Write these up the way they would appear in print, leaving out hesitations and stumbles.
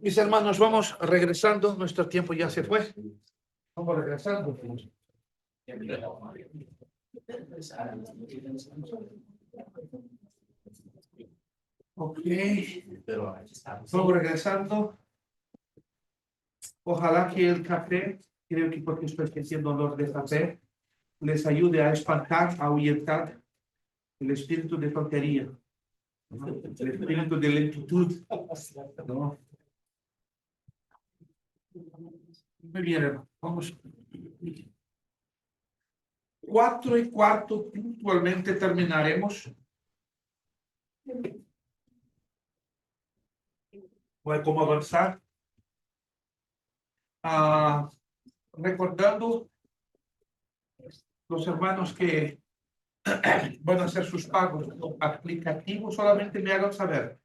Mis hermanos, vamos regresando. Nuestro tiempo ya se fue. Vamos regresando. Ok. Vamos regresando. Ojalá que el café, creo que porque estoy sintiendo olor de café, les ayude a espantar, a ahuyentar el espíritu de tontería, ¿no? El espíritu de lentitud, ¿no? Muy bien, hermano. Vamos. 4:15 puntualmente terminaremos. Voy cómo avanzar. Recordando los hermanos que van a hacer sus pagos aplicativos, solamente me hagan saber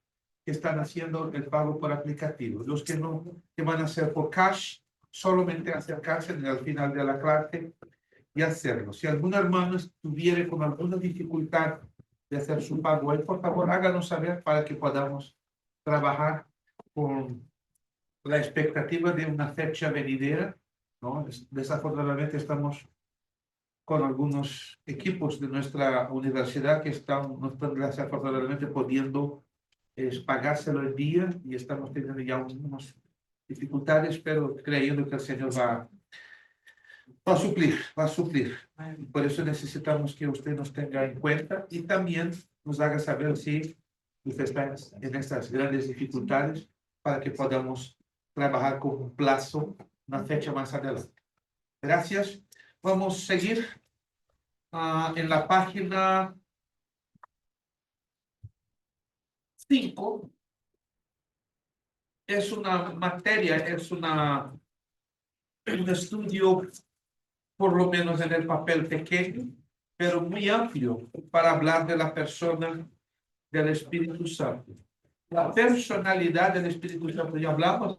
que están haciendo el pago por aplicativo. Los que no, que van a hacer por cash, solamente acercarse al final de la clase y hacerlo. Si algún hermano estuviera con alguna dificultad de hacer su pago ahí, por favor, háganos saber para que podamos trabajar con la expectativa de una fecha venidera, ¿no? Desafortunadamente estamos con algunos equipos de nuestra universidad que no están desafortunadamente pudiendo pagárselo el día y estamos teniendo ya unas dificultades, pero creyendo que el Señor va a suplir, va a suplir. Por eso necesitamos que usted nos tenga en cuenta y también nos haga saber si usted está en estas grandes dificultades para que podamos trabajar con un plazo, una fecha más adelante. Gracias. Vamos a seguir en la página 5. Es una materia, es un estudio, por lo menos en el papel pequeño, pero muy amplio para hablar de la persona del Espíritu Santo. La personalidad del Espíritu Santo, ya hablamos.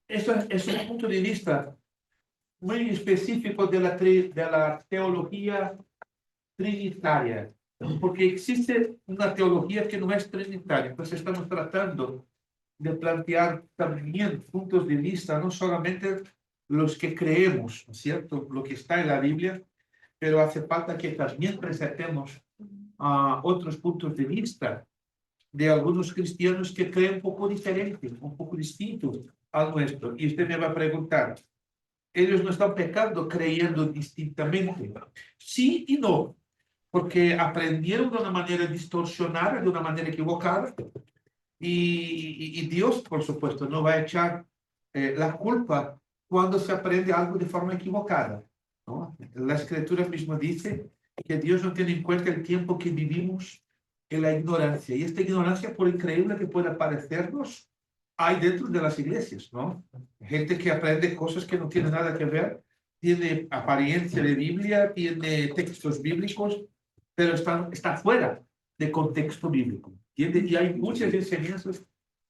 Eso es un punto de vista muy específico de la teología trinitaria, porque existe una teología que no es trinitaria. Entonces estamos tratando de plantear también puntos de vista, no solamente los que creemos, ¿no es cierto?, lo que está en la Biblia, pero hace falta que también presentemos otros puntos de vista de algunos cristianos que creen un poco diferente, un poco distinto al nuestro. Y usted me va a preguntar, ellos no están pecando creyendo distintamente. Sí y no, porque aprendieron de una manera distorsionada, de una manera equivocada, y Dios, por supuesto, no va a echar la culpa cuando se aprende algo de forma equivocada, ¿no? La Escritura misma dice que Dios no tiene en cuenta el tiempo que vivimos en la ignorancia. Y esta ignorancia, por increíble que pueda parecernos, hay dentro de las iglesias, ¿no? Gente que aprende cosas que no tienen nada que ver, tiene apariencia de Biblia, tiene textos bíblicos, pero está fuera de contexto bíblico. ¿Entiende? Y hay muchas enseñanzas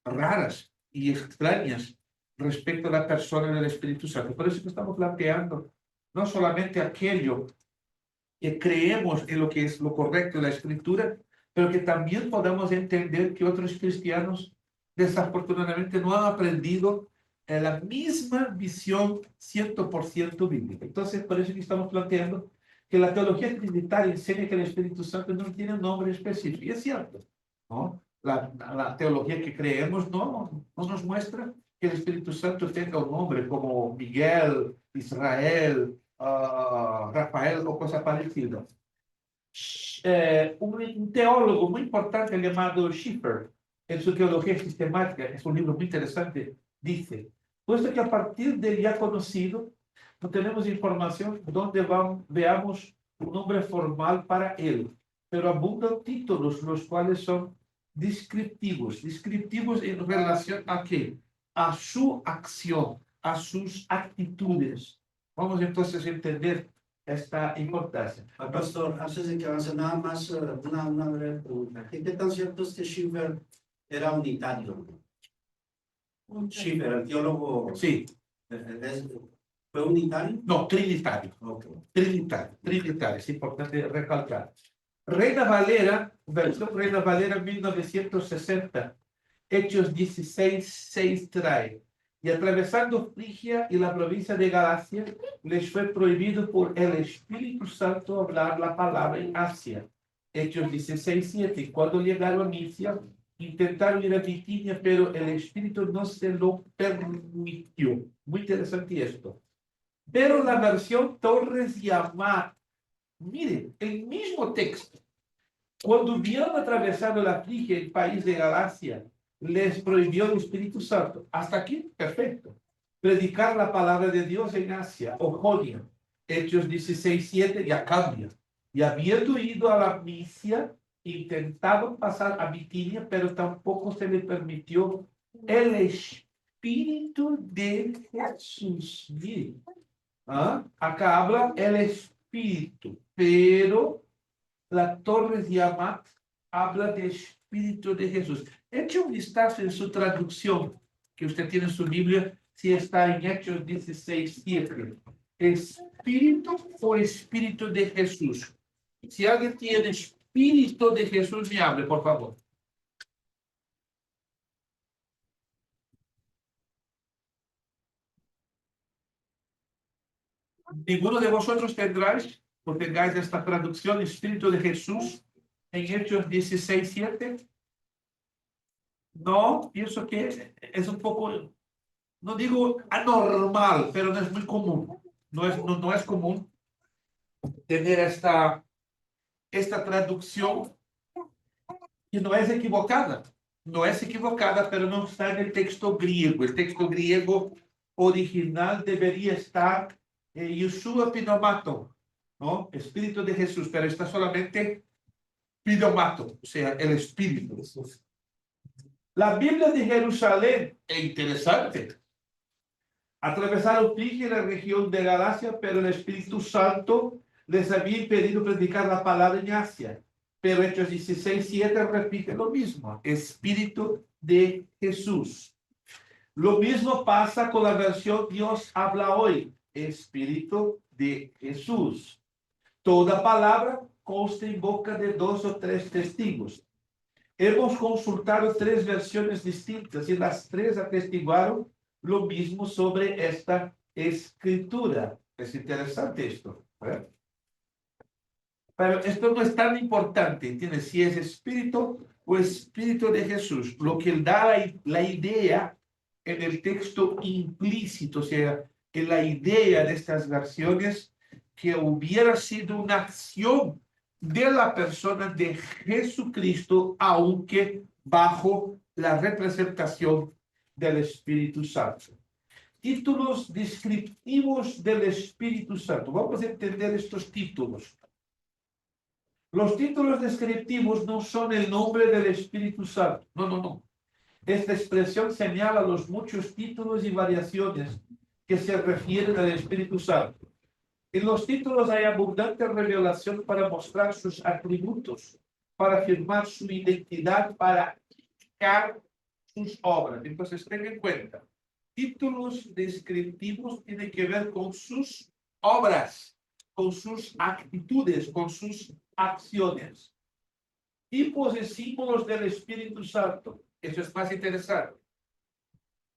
raras y extrañas respecto a la persona del Espíritu Santo. Por eso que estamos planteando no solamente aquello que creemos en lo que es lo correcto de la Escritura, pero que también podamos entender que otros cristianos desafortunadamente no han aprendido la misma visión 100% bíblica. Entonces, por eso que estamos planteando que la teología trinitaria enseña que el Espíritu Santo no tiene un nombre específico. Y es cierto, ¿no? La teología que creemos no nos muestra que el Espíritu Santo tenga un nombre como Miguel, Israel, Rafael o cosa parecida. Un teólogo muy importante llamado Schiffer, en su Teología Sistemática, es un libro muy interesante, dice, puesto que a partir del ya conocido, no tenemos información donde veamos un nombre formal para él, pero abundan títulos los cuales son descriptivos en relación a qué? A su acción, a sus actitudes. Vamos entonces a entender esta importancia. Pastor, antes de que avance nada más una breve pregunta. ¿Qué tan cierto es que Schiffer era unitario? Schiffer, el teólogo. Sí. ¿Fue unitario? No, trinitario. Ok. Trinitario, es importante recalcar. Reina Valera, versión Reina Valera 1960, Hechos 16:6 trae. Y atravesando Frigia y la provincia de Galacia, les fue prohibido por el Espíritu Santo hablar la palabra en Asia. Hechos 16:7. Y cuando llegaron a Misia, intentaron ir a Bitinia, pero el Espíritu no se lo permitió. Muy interesante esto. Pero la versión Torres y Amat, miren, el mismo texto. Cuando hubieron atravesado la Frigia, el país de Galacia, les prohibió el Espíritu Santo. Hasta aquí, perfecto. Predicar la palabra de Dios en Asia, o Jonia. Hechos 16:7, ya cambia. Y habiendo ido a la Misia, intentaron pasar a Bitinia, pero tampoco se le permitió el Espíritu de Jesús. Miren. Acá habla el Espíritu, pero la Torres de Amat habla de Espíritu de Jesús. Eche un vistazo en su traducción, que usted tiene en su Biblia, si está en Hechos 16:7. ¿Espíritu o Espíritu de Jesús? Si alguien tiene Espíritu de Jesús, me hable, por favor. Ninguno de vosotros tendráis, o tengáis esta traducción, Espíritu de Jesús, en Hechos 16:7. No, pienso que es un poco, no digo anormal, pero no es muy común. No es común tener esta traducción, y no es equivocada. No es equivocada, pero no está en el texto griego. El texto griego original debería estar Yeshua Pneumato, ¿no? Espíritu de Jesús, pero está solamente Pneumato, o sea, el Espíritu. La Biblia de Jerusalén es interesante. Atravesaron Frigia y la región de Galacia, pero el Espíritu Santo les había impedido predicar la palabra en Asia. Pero Hechos 16:7 repite lo mismo, Espíritu de Jesús. Lo mismo pasa con la versión Dios habla hoy, Espíritu de Jesús. Toda palabra consta en boca de 2 o 3 testigos. Hemos consultado 3 versiones distintas y las 3 atestiguaron lo mismo sobre esta escritura. Es interesante esto, ¿verdad? Pero esto no es tan importante, ¿entiendes? Si es Espíritu o Espíritu de Jesús. Lo que da la idea en el texto implícito, o sea, en la idea de estas versiones, que hubiera sido una acción de la persona de Jesucristo, aunque bajo la representación del Espíritu Santo. Títulos descriptivos del Espíritu Santo. Vamos a entender estos títulos. Los títulos descriptivos no son el nombre del Espíritu Santo. No. Esta expresión señala los muchos títulos y variaciones que se refieren al Espíritu Santo. En los títulos hay abundante revelación para mostrar sus atributos, para afirmar su identidad, para indicar sus obras. Entonces, tengan en cuenta, títulos descriptivos tienen que ver con sus obras, con sus actitudes, con sus acciones. Tipos y símbolos del Espíritu Santo. Eso es más interesante.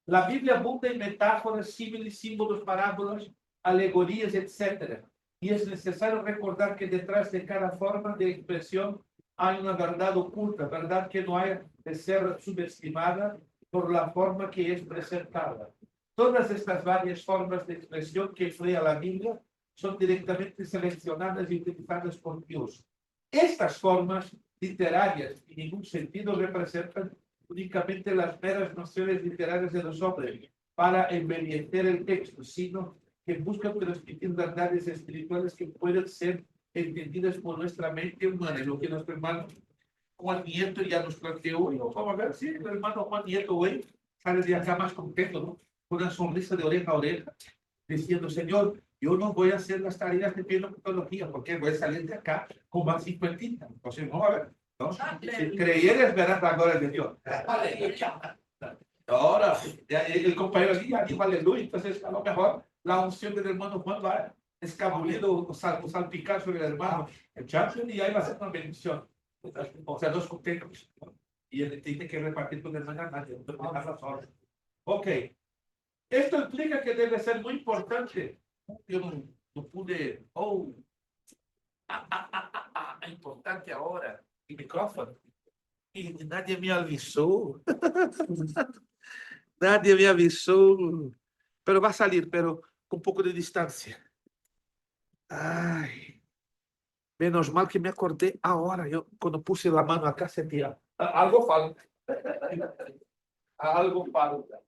La Biblia abunda en metáforas, símiles, símbolos, parábolas, alegorías, etc. Y es necesario recordar que detrás de cada forma de expresión hay una verdad oculta, verdad que no hay de ser subestimada por la forma que es presentada. Todas estas varias formas de expresión que emplea la Biblia son directamente seleccionadas y utilizadas por Dios. Estas formas literarias en ningún sentido representan únicamente las meras nociones literarias de los hombres para embellecer el texto, sino que buscan transmitir verdades espirituales que pueden ser entendidas por nuestra mente humana. Lo que nuestro hermano Juan Nieto ya nos planteó hoy. Vamos a ver si el hermano Juan Nieto hoy sale de acá más contento, ¿no? Con una sonrisa de oreja a oreja, diciendo, Señor, yo no voy a hacer las tareas de pneumología porque voy a salir de acá con más 50. Entonces, vamos a ver. ¿No? Si creyeres, verás la gloria de Dios. Ahora, el compañero aquí ya dijo aleluya, entonces a lo mejor la unción del hermano Juan va a escabulir o salpicar sobre el hermano Jackson y ahí va a ser una bendición. O sea, dos contextos. Y él tiene que repartir con el hermano a nadie. Ok. Esto implica que debe ser muy importante. Yo no pude. Oh, importante ahora. El micrófono. Y nadie me avisó. Nadie me avisó. Pero va a salir, pero con un poco de distancia. Ay, menos mal que me acordé ahora. Yo cuando puse la mano acá sentía algo falta. Algo falta.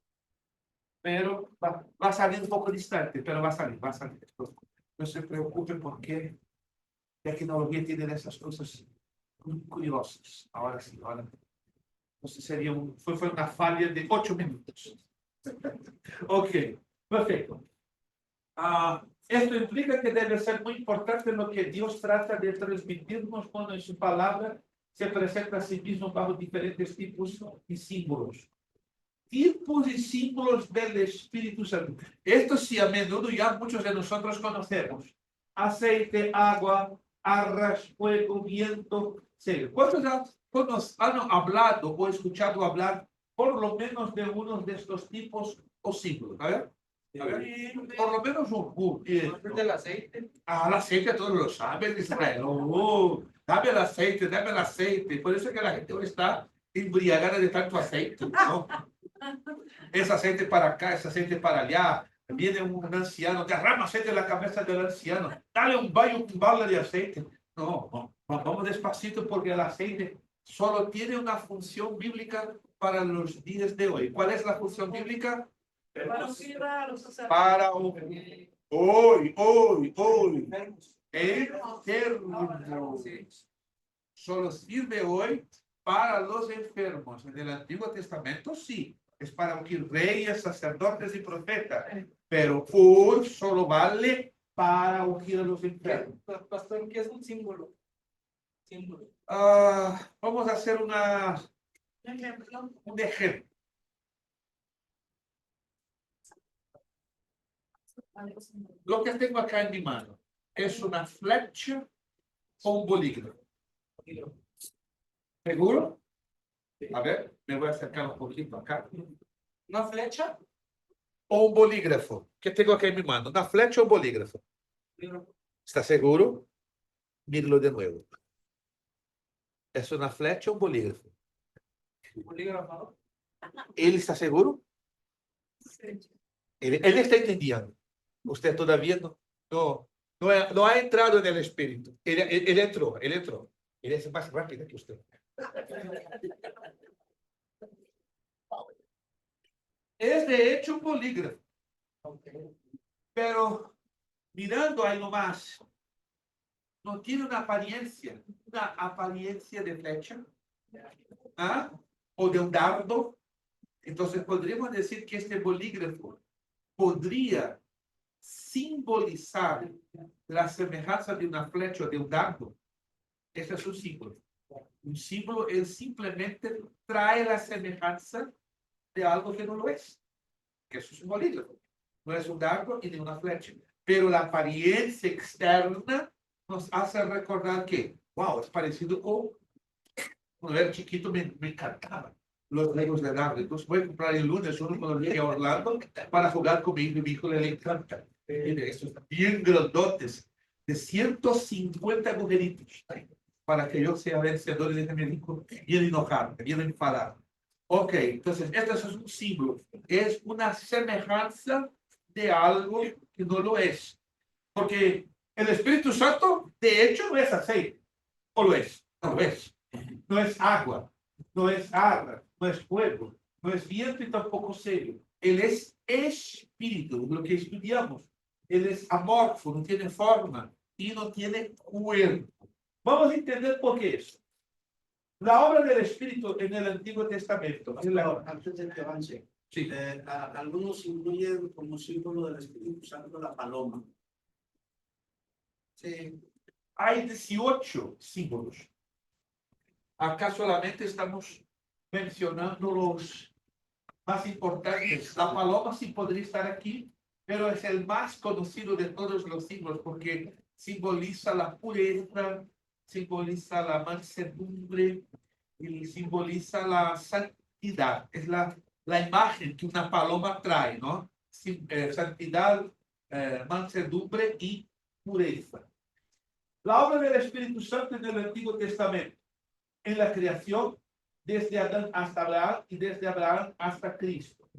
Pero va a salir un poco distante, pero va a salir, va a salir. No se preocupe porque la tecnología tiene esas cosas muy curiosas. Ahora sí, ahora. Entonces fue una falla de 8 minutos. Ok, perfecto. Esto implica que debe ser muy importante lo que Dios trata de transmitirnos cuando en su palabra se presenta a sí mismo bajo diferentes tipos y símbolos. Tipos y símbolos del Espíritu Santo. Esto sí, a menudo ya muchos de nosotros conocemos. Aceite, agua, arras, fuego, viento, sello. ¿Cuántos han hablado o escuchado hablar por lo menos de uno de estos tipos o símbolos? A ver. Por lo menos un. Del aceite. El aceite todos lo saben, Israel. Dame el aceite, dame el aceite. Por eso es que la gente hoy está embriagada de tanto aceite, ¿no? Es aceite para acá, es aceite para allá. Viene un anciano, derrama aceite en la cabeza del anciano. Dale un balde de aceite. No, vamos despacito porque el aceite solo tiene una función bíblica para los días de hoy. ¿Cuál es la función bíblica? Para ungir a los sacerdotes. Para hoy. Eterno. Solo sirve hoy para los enfermos. En el Antiguo Testamento sí, es para ungir reyes, sacerdotes y profetas, pero hoy solo vale para ungir a los enfermos. Pastor, ¿qué es un símbolo? Símbolo. Vamos a hacer Un ejemplo. un ejemplo. Lo que tengo acá en mi mano es una flecha o un bolígrafo. ¿Seguro? A ver, me voy a acercar un poquito acá. Una flecha. O un bolígrafo. ¿Qué tengo aquí en mi mano? ¿Una flecha o un bolígrafo? ¿Está seguro? Míralo de nuevo. ¿Es una flecha o un bolígrafo? Bolígrafo. ¿Él está seguro? Sí. Él está entendiendo. Usted todavía no ha entrado en el espíritu. Él entró. Él es más rápido que usted. Es de hecho un bolígrafo. Pero mirando ahí nomás, no tiene una apariencia de flecha, o de un dardo. Entonces podríamos decir que este bolígrafo podría simbolizar la semejanza de una flecha o de un dardo. Ese es un símbolo. Un símbolo, él simplemente trae la semejanza de algo que no lo es, que eso es un bolígrafo. No es un dardo y ni una flecha. Pero la apariencia externa nos hace recordar que, wow, es parecido con, cuando era chiquito me encantaba los legos de dardo. Entonces voy a comprar el lunes uno cuando llegue a Orlando para jugar conmigo y mi hijo le encanta. Estos bien grandotes, de 150 agujeritos, para que yo sea vencedor y deje mi hijo bien enojado, bien enfadado. Ok, entonces, este es un símbolo. Es una semejanza de algo que no lo es. Porque el Espíritu Santo, de hecho, no es aceite. ¿O lo es? No lo es. No es agua, no es agua, no es fuego, no es viento y tampoco sello. Él es espíritu, lo que estudiamos. Él es amorfo, no tiene forma y no tiene cuerpo. Vamos a entender por qué es. La obra del Espíritu en el Antiguo Testamento. Antes de que avance, Sí. algunos incluyen como símbolo del Espíritu Santo la paloma. Sí. Hay 18 símbolos. Acá solamente estamos mencionando los más importantes. La paloma sí podría estar aquí, pero es el más conocido de todos los símbolos porque simboliza la pureza, simboliza la mansedumbre y simboliza la santidad. Es la imagen que una paloma trae, ¿no? Santidad, mansedumbre y pureza. La obra del Espíritu Santo en el Antiguo Testamento, en la creación, desde Adán hasta Abraham y desde Abraham hasta Cristo.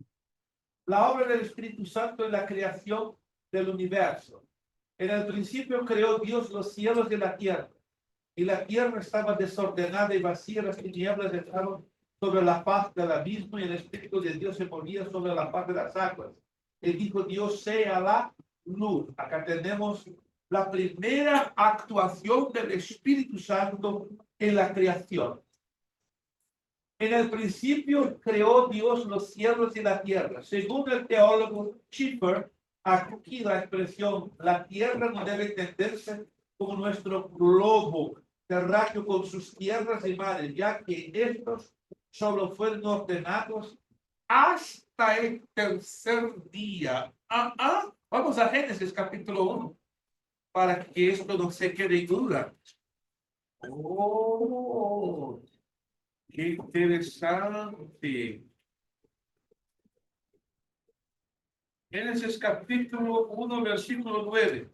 La obra del Espíritu Santo en la creación del universo. En el principio creó Dios los cielos y la tierra estaba desordenada y vacía, las tinieblas estaban sobre la faz del abismo y el Espíritu de Dios se movía sobre la faz de las aguas. Y dijo Dios, sea la luz. Acá tenemos la primera actuación del Espíritu Santo en la creación. En el principio creó Dios los cielos y la tierra. Según el teólogo Schiffer, aquí la expresión la tierra no debe entenderse como nuestro globo terráqueo con sus tierras y mares, ya que estos solo fueron ordenados hasta el tercer día. Vamos a Génesis capítulo 1 para que esto no se quede en duda. Oh, qué interesante. Génesis capítulo 1, versículo 9.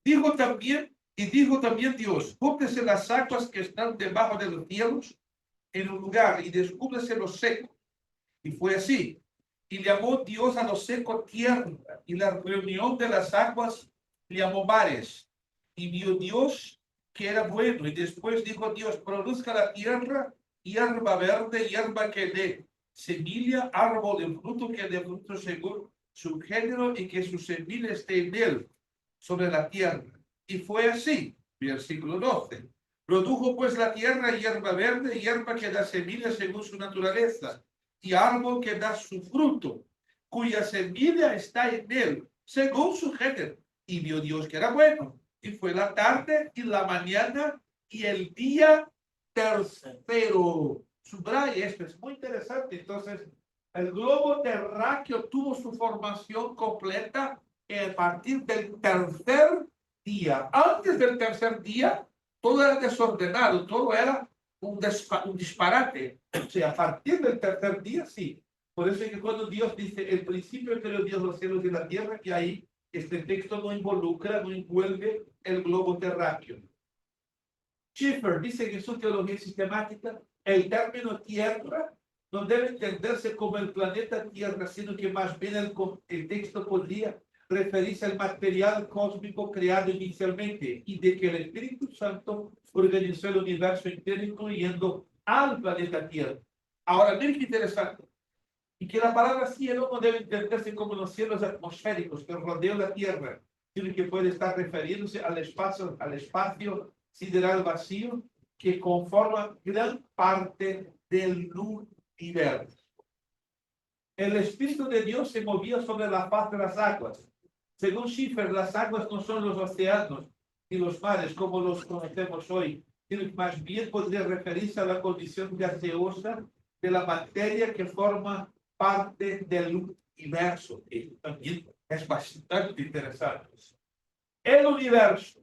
Dijo también Dios, júntese las aguas que están debajo de los cielos en un lugar y descúbrese lo seco. Y fue así. Y llamó Dios a lo seco tierra, y la reunión de las aguas llamó mares. Y vio Dios que era bueno. Y después dijo Dios, produzca la tierra hierba verde, hierba que dé semilla, árbol de fruto que dé fruto según su género, y que su semilla esté en él, sobre la tierra. Y fue así. Versículo 12. Produjo pues la tierra hierba verde, hierba que da semilla según su naturaleza, y árbol que da su fruto, cuya semilla está en él, según su género. Y vio Dios que era bueno. Y fue la tarde y la mañana y el día tercero. Subraya esto, es muy interesante. Entonces, el globo terráqueo tuvo su formación completa a partir del tercer día. Antes del tercer día, todo era desordenado, todo era un disparate. O sea, a partir del tercer día, sí. Por eso es que cuando Dios dice, el principio creó Dios los cielos y la tierra, que ahí este texto no involucra, no envuelve el globo terráqueo. Schiffer dice que en su teología sistemática, el término tierra no debe entenderse como el planeta Tierra, sino que más bien el texto podría referirse al material cósmico creado inicialmente y de que el Espíritu Santo organizó el universo entero, incluyendo al planeta Tierra. Ahora, miren qué interesante. Y que la palabra cielo no debe entenderse como los cielos atmosféricos que rodean la Tierra, sino que puede estar refiriéndose al espacio sideral vacío que conforma gran parte del universo. El Espíritu de Dios se movía sobre la faz de las aguas. Según Schiffer, las aguas no son los océanos ni los mares como los conocemos hoy, sino que más bien podría referirse a la condición gaseosa de la materia que forma parte del universo. Esto también es bastante interesante. El universo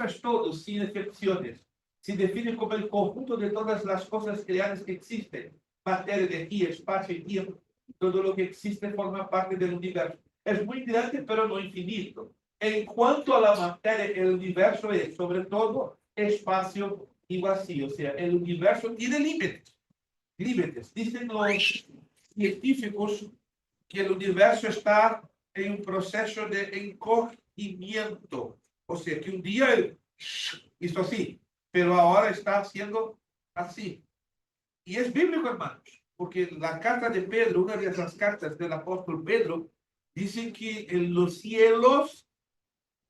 es todo, sin excepciones. Se define como el conjunto de todas las cosas creadas que existen. Materia, energía, espacio y tiempo. Todo lo que existe forma parte del universo. Es muy grande, pero no infinito. En cuanto a la materia, el universo es, sobre todo, espacio y vacío. O sea, el universo tiene límites. Límites. Dicen los científicos que el universo está en un proceso de encogimiento. O sea, que un día hizo así, pero ahora está haciendo así. Y es bíblico, hermanos, porque la carta de Pedro, una de esas cartas del apóstol Pedro, dice que en los cielos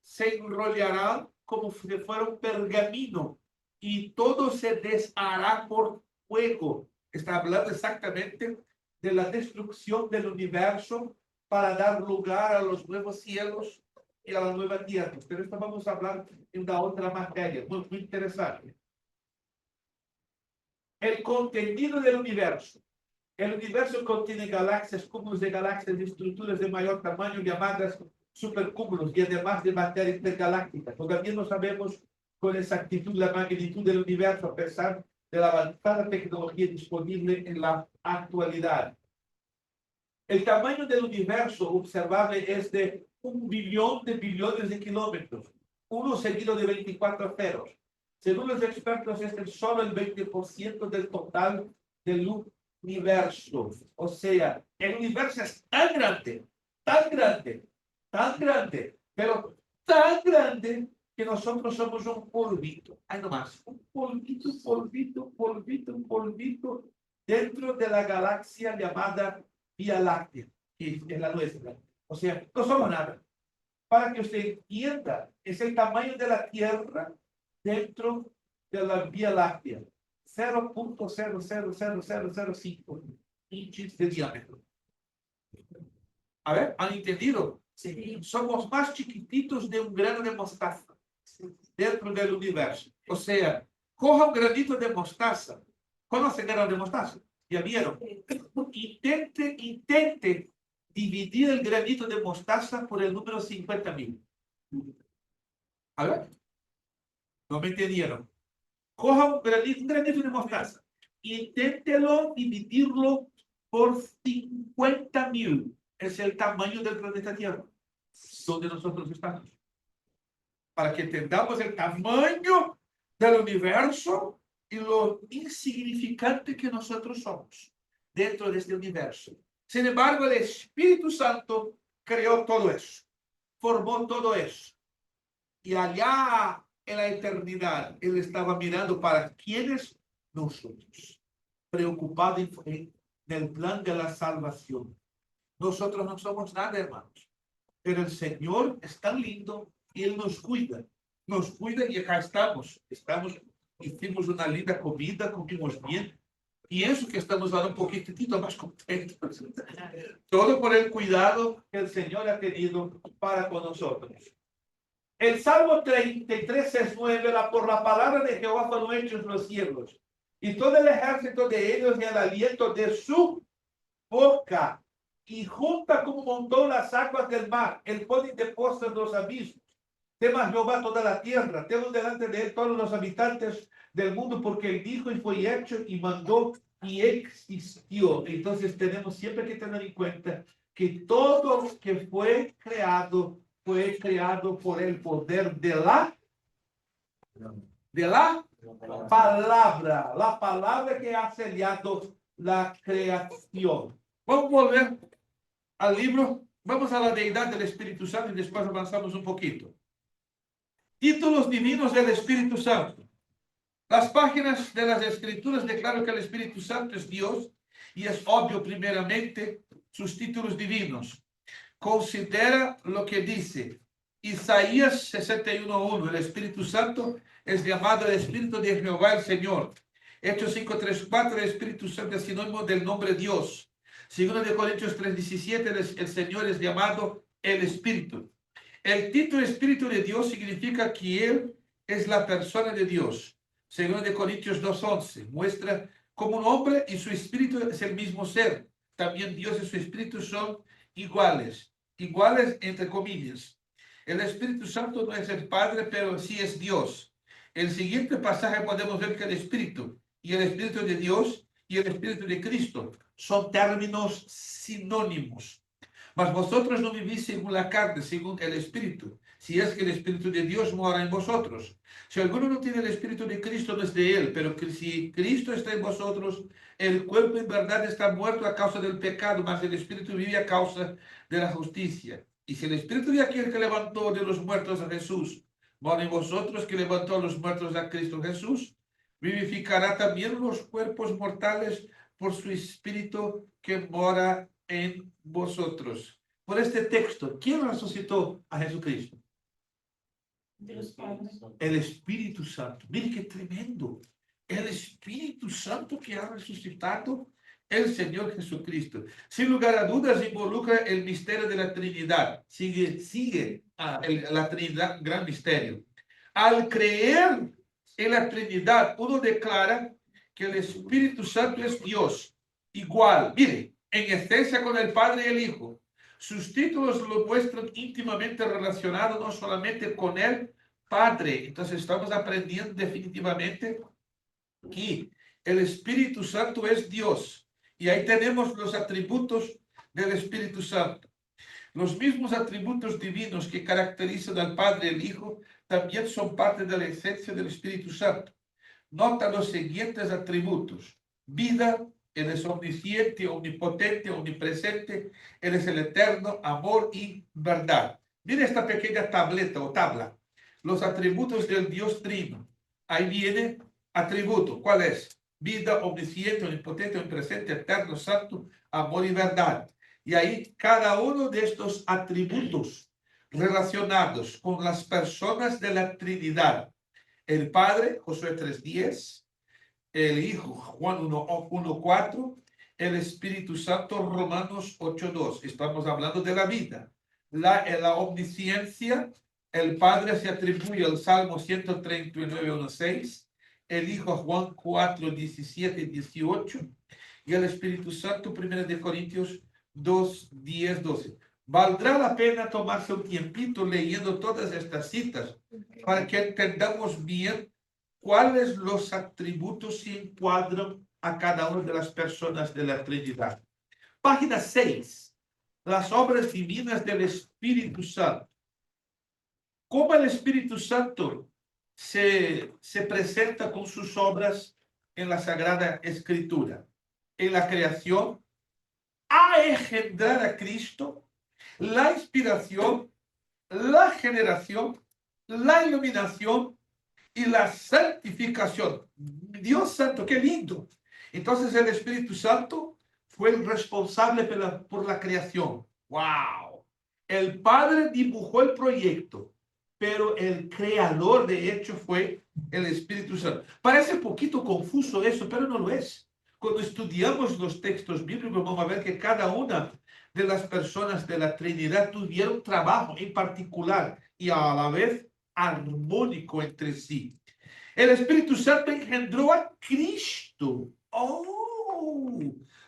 se enrollarán como si fuera un pergamino y todo se deshará por fuego. Está hablando exactamente de la destrucción del universo para dar lugar a los nuevos cielos y a la nueva tierra. Pero esto vamos a hablar en una otra materia, muy interesante. El contenido del universo. El universo contiene galaxias, cúmulos de galaxias y estructuras de mayor tamaño llamadas supercúmulos y además de materia intergaláctica. Todavía no sabemos con exactitud la magnitud del universo a pesar de la avanzada tecnología disponible en la actualidad. El tamaño del universo observable es de 1 billón de billones de kilómetros, uno seguido de 24 ceros. Según los expertos, es solo el 20% del total del universo. O sea, el universo es tan grande, tan grande, tan grande, pero tan grande que nosotros somos un polvito. Ahí nomás, un polvito, polvito, polvito, polvito dentro de la galaxia llamada Vía Láctea, que es la nuestra. O sea, no somos nada. Para que usted entienda, es el tamaño de la Tierra dentro de la Vía Láctea. 0.00005 inches de diámetro. A ver, ¿han entendido? Sí. Somos más chiquititos de un grano de mostaza dentro del universo. O sea, coja un granito de mostaza. ¿Conocen grano de mostaza? ¿Ya vieron? Intente dividir el granito de mostaza por el número 50.000. A ver, no me entendieron. Coja un granito de mostaza. Inténtelo dividirlo por 50.000. Es el tamaño del planeta Tierra, donde nosotros estamos. Para que entendamos el tamaño del universo y lo insignificante que nosotros somos dentro de este universo. Sin embargo, el Espíritu Santo creó todo eso, formó todo eso. Y allá en la eternidad, Él estaba mirando para quienes nosotros, preocupado en el plan de la salvación. Nosotros no somos nada, hermanos, pero el Señor es tan lindo y Él nos cuida y acá estamos, hicimos una linda comida, comimos bien, y eso que estamos ahora un poquitito más contentos. Todo por el cuidado que el Señor ha tenido para con nosotros. El Salmo 33 es 9, por la palabra de Jehová fueron hechos los cielos, y todo el ejército de ellos en el aliento de su boca, y junta como montón las aguas del mar, el pone de posta en los abismos. Tema Jehová toda la tierra, tengo delante de él todos los habitantes del mundo, porque él dijo y fue hecho y mandó y existió. Entonces tenemos siempre que tener en cuenta que todo lo que fue creado por el poder de la palabra, la palabra que ha sellado la creación. Vamos a volver al libro, vamos a la deidad del Espíritu Santo y después avanzamos un poquito. Títulos divinos del Espíritu Santo. Las páginas de las Escrituras declaran que el Espíritu Santo es Dios y es obvio primeramente sus títulos divinos. Considera lo que dice Isaías 61:1, el Espíritu Santo es llamado el Espíritu de Jehová el Señor. Hechos 5:3-4, el Espíritu Santo es sinónimo del nombre Dios. 2 Corintios 3:17, el Señor es llamado el Espíritu. El título Espíritu de Dios significa que Él es la persona de Dios. 2 Corintios 2:11 muestra como un hombre y su espíritu es el mismo ser. También Dios y su espíritu son iguales entre comillas. El Espíritu Santo no es el Padre, pero sí es Dios. En el siguiente pasaje podemos ver que el Espíritu y el Espíritu de Dios y el Espíritu de Cristo son términos sinónimos. Mas vosotros no vivís según la carne, según el Espíritu, si es que el Espíritu de Dios mora en vosotros. Si alguno no tiene el Espíritu de Cristo, no es de él, pero que si Cristo está en vosotros, el cuerpo en verdad está muerto a causa del pecado, mas el Espíritu vive a causa de la justicia. Y si el Espíritu de aquel que levantó de los muertos a Jesús mora en vosotros, que levantó a los muertos a Cristo Jesús, vivificará también los cuerpos mortales por su Espíritu que mora en vosotros. Por este texto, ¿quién resucitó a Jesucristo? Dios Padre. El Espíritu Santo. Mire qué tremendo. El Espíritu Santo que ha resucitado el Señor Jesucristo. Sin lugar a dudas, involucra el misterio de la Trinidad. Sigue la Trinidad, gran misterio. Al creer en la Trinidad, uno declara que el Espíritu Santo es Dios igual, mire, en esencia con el Padre y el Hijo. Sus títulos lo muestran íntimamente relacionados no solamente con el Padre. Entonces estamos aprendiendo definitivamente que el Espíritu Santo es Dios. Y ahí tenemos los atributos del Espíritu Santo. Los mismos atributos divinos que caracterizan al Padre y al Hijo también son parte de la esencia del Espíritu Santo. Nota los siguientes atributos. Vida, Él es omnisciente, omnipotente, omnipresente. Él es el eterno, amor y verdad. Mire esta pequeña tableta o tabla. Los atributos del Dios Trino. Ahí viene atributo. ¿Cuál es? Vida, omnisciente, omnipotente, omnipresente, eterno, santo, amor y verdad. Y ahí cada uno de estos atributos relacionados con las personas de la Trinidad. El Padre, Josué 3:10, el Hijo, Juan 1:4, el Espíritu Santo, Romanos 8:2. Estamos hablando de la vida. La omnisciencia, el Padre se atribuye al Salmo 139:1-6, el Hijo, Juan 4:17-18, y el Espíritu Santo, 1 Corintios 2:10-12. Valdrá la pena tomarse un tiempito leyendo todas estas citas para que entendamos bien cuáles los atributos se encuadran a cada una de las personas de la Trinidad. Página 6. Las obras divinas del Espíritu Santo. ¿Cómo el Espíritu Santo se presenta con sus obras en la Sagrada Escritura? En la creación, a engendrar a Cristo, la inspiración, la generación, la iluminación y la santificación. Dios santo, qué lindo. Entonces el Espíritu Santo fue el responsable por la creación. ¡Wow! El Padre dibujó el proyecto, pero el creador de hecho fue el Espíritu Santo. Parece un poquito confuso eso, pero no lo es. Cuando estudiamos los textos bíblicos vamos a ver que cada una de las personas de la Trinidad tuvieron trabajo en particular y a la vez armónico entre sí. El Espíritu Santo engendró a Cristo.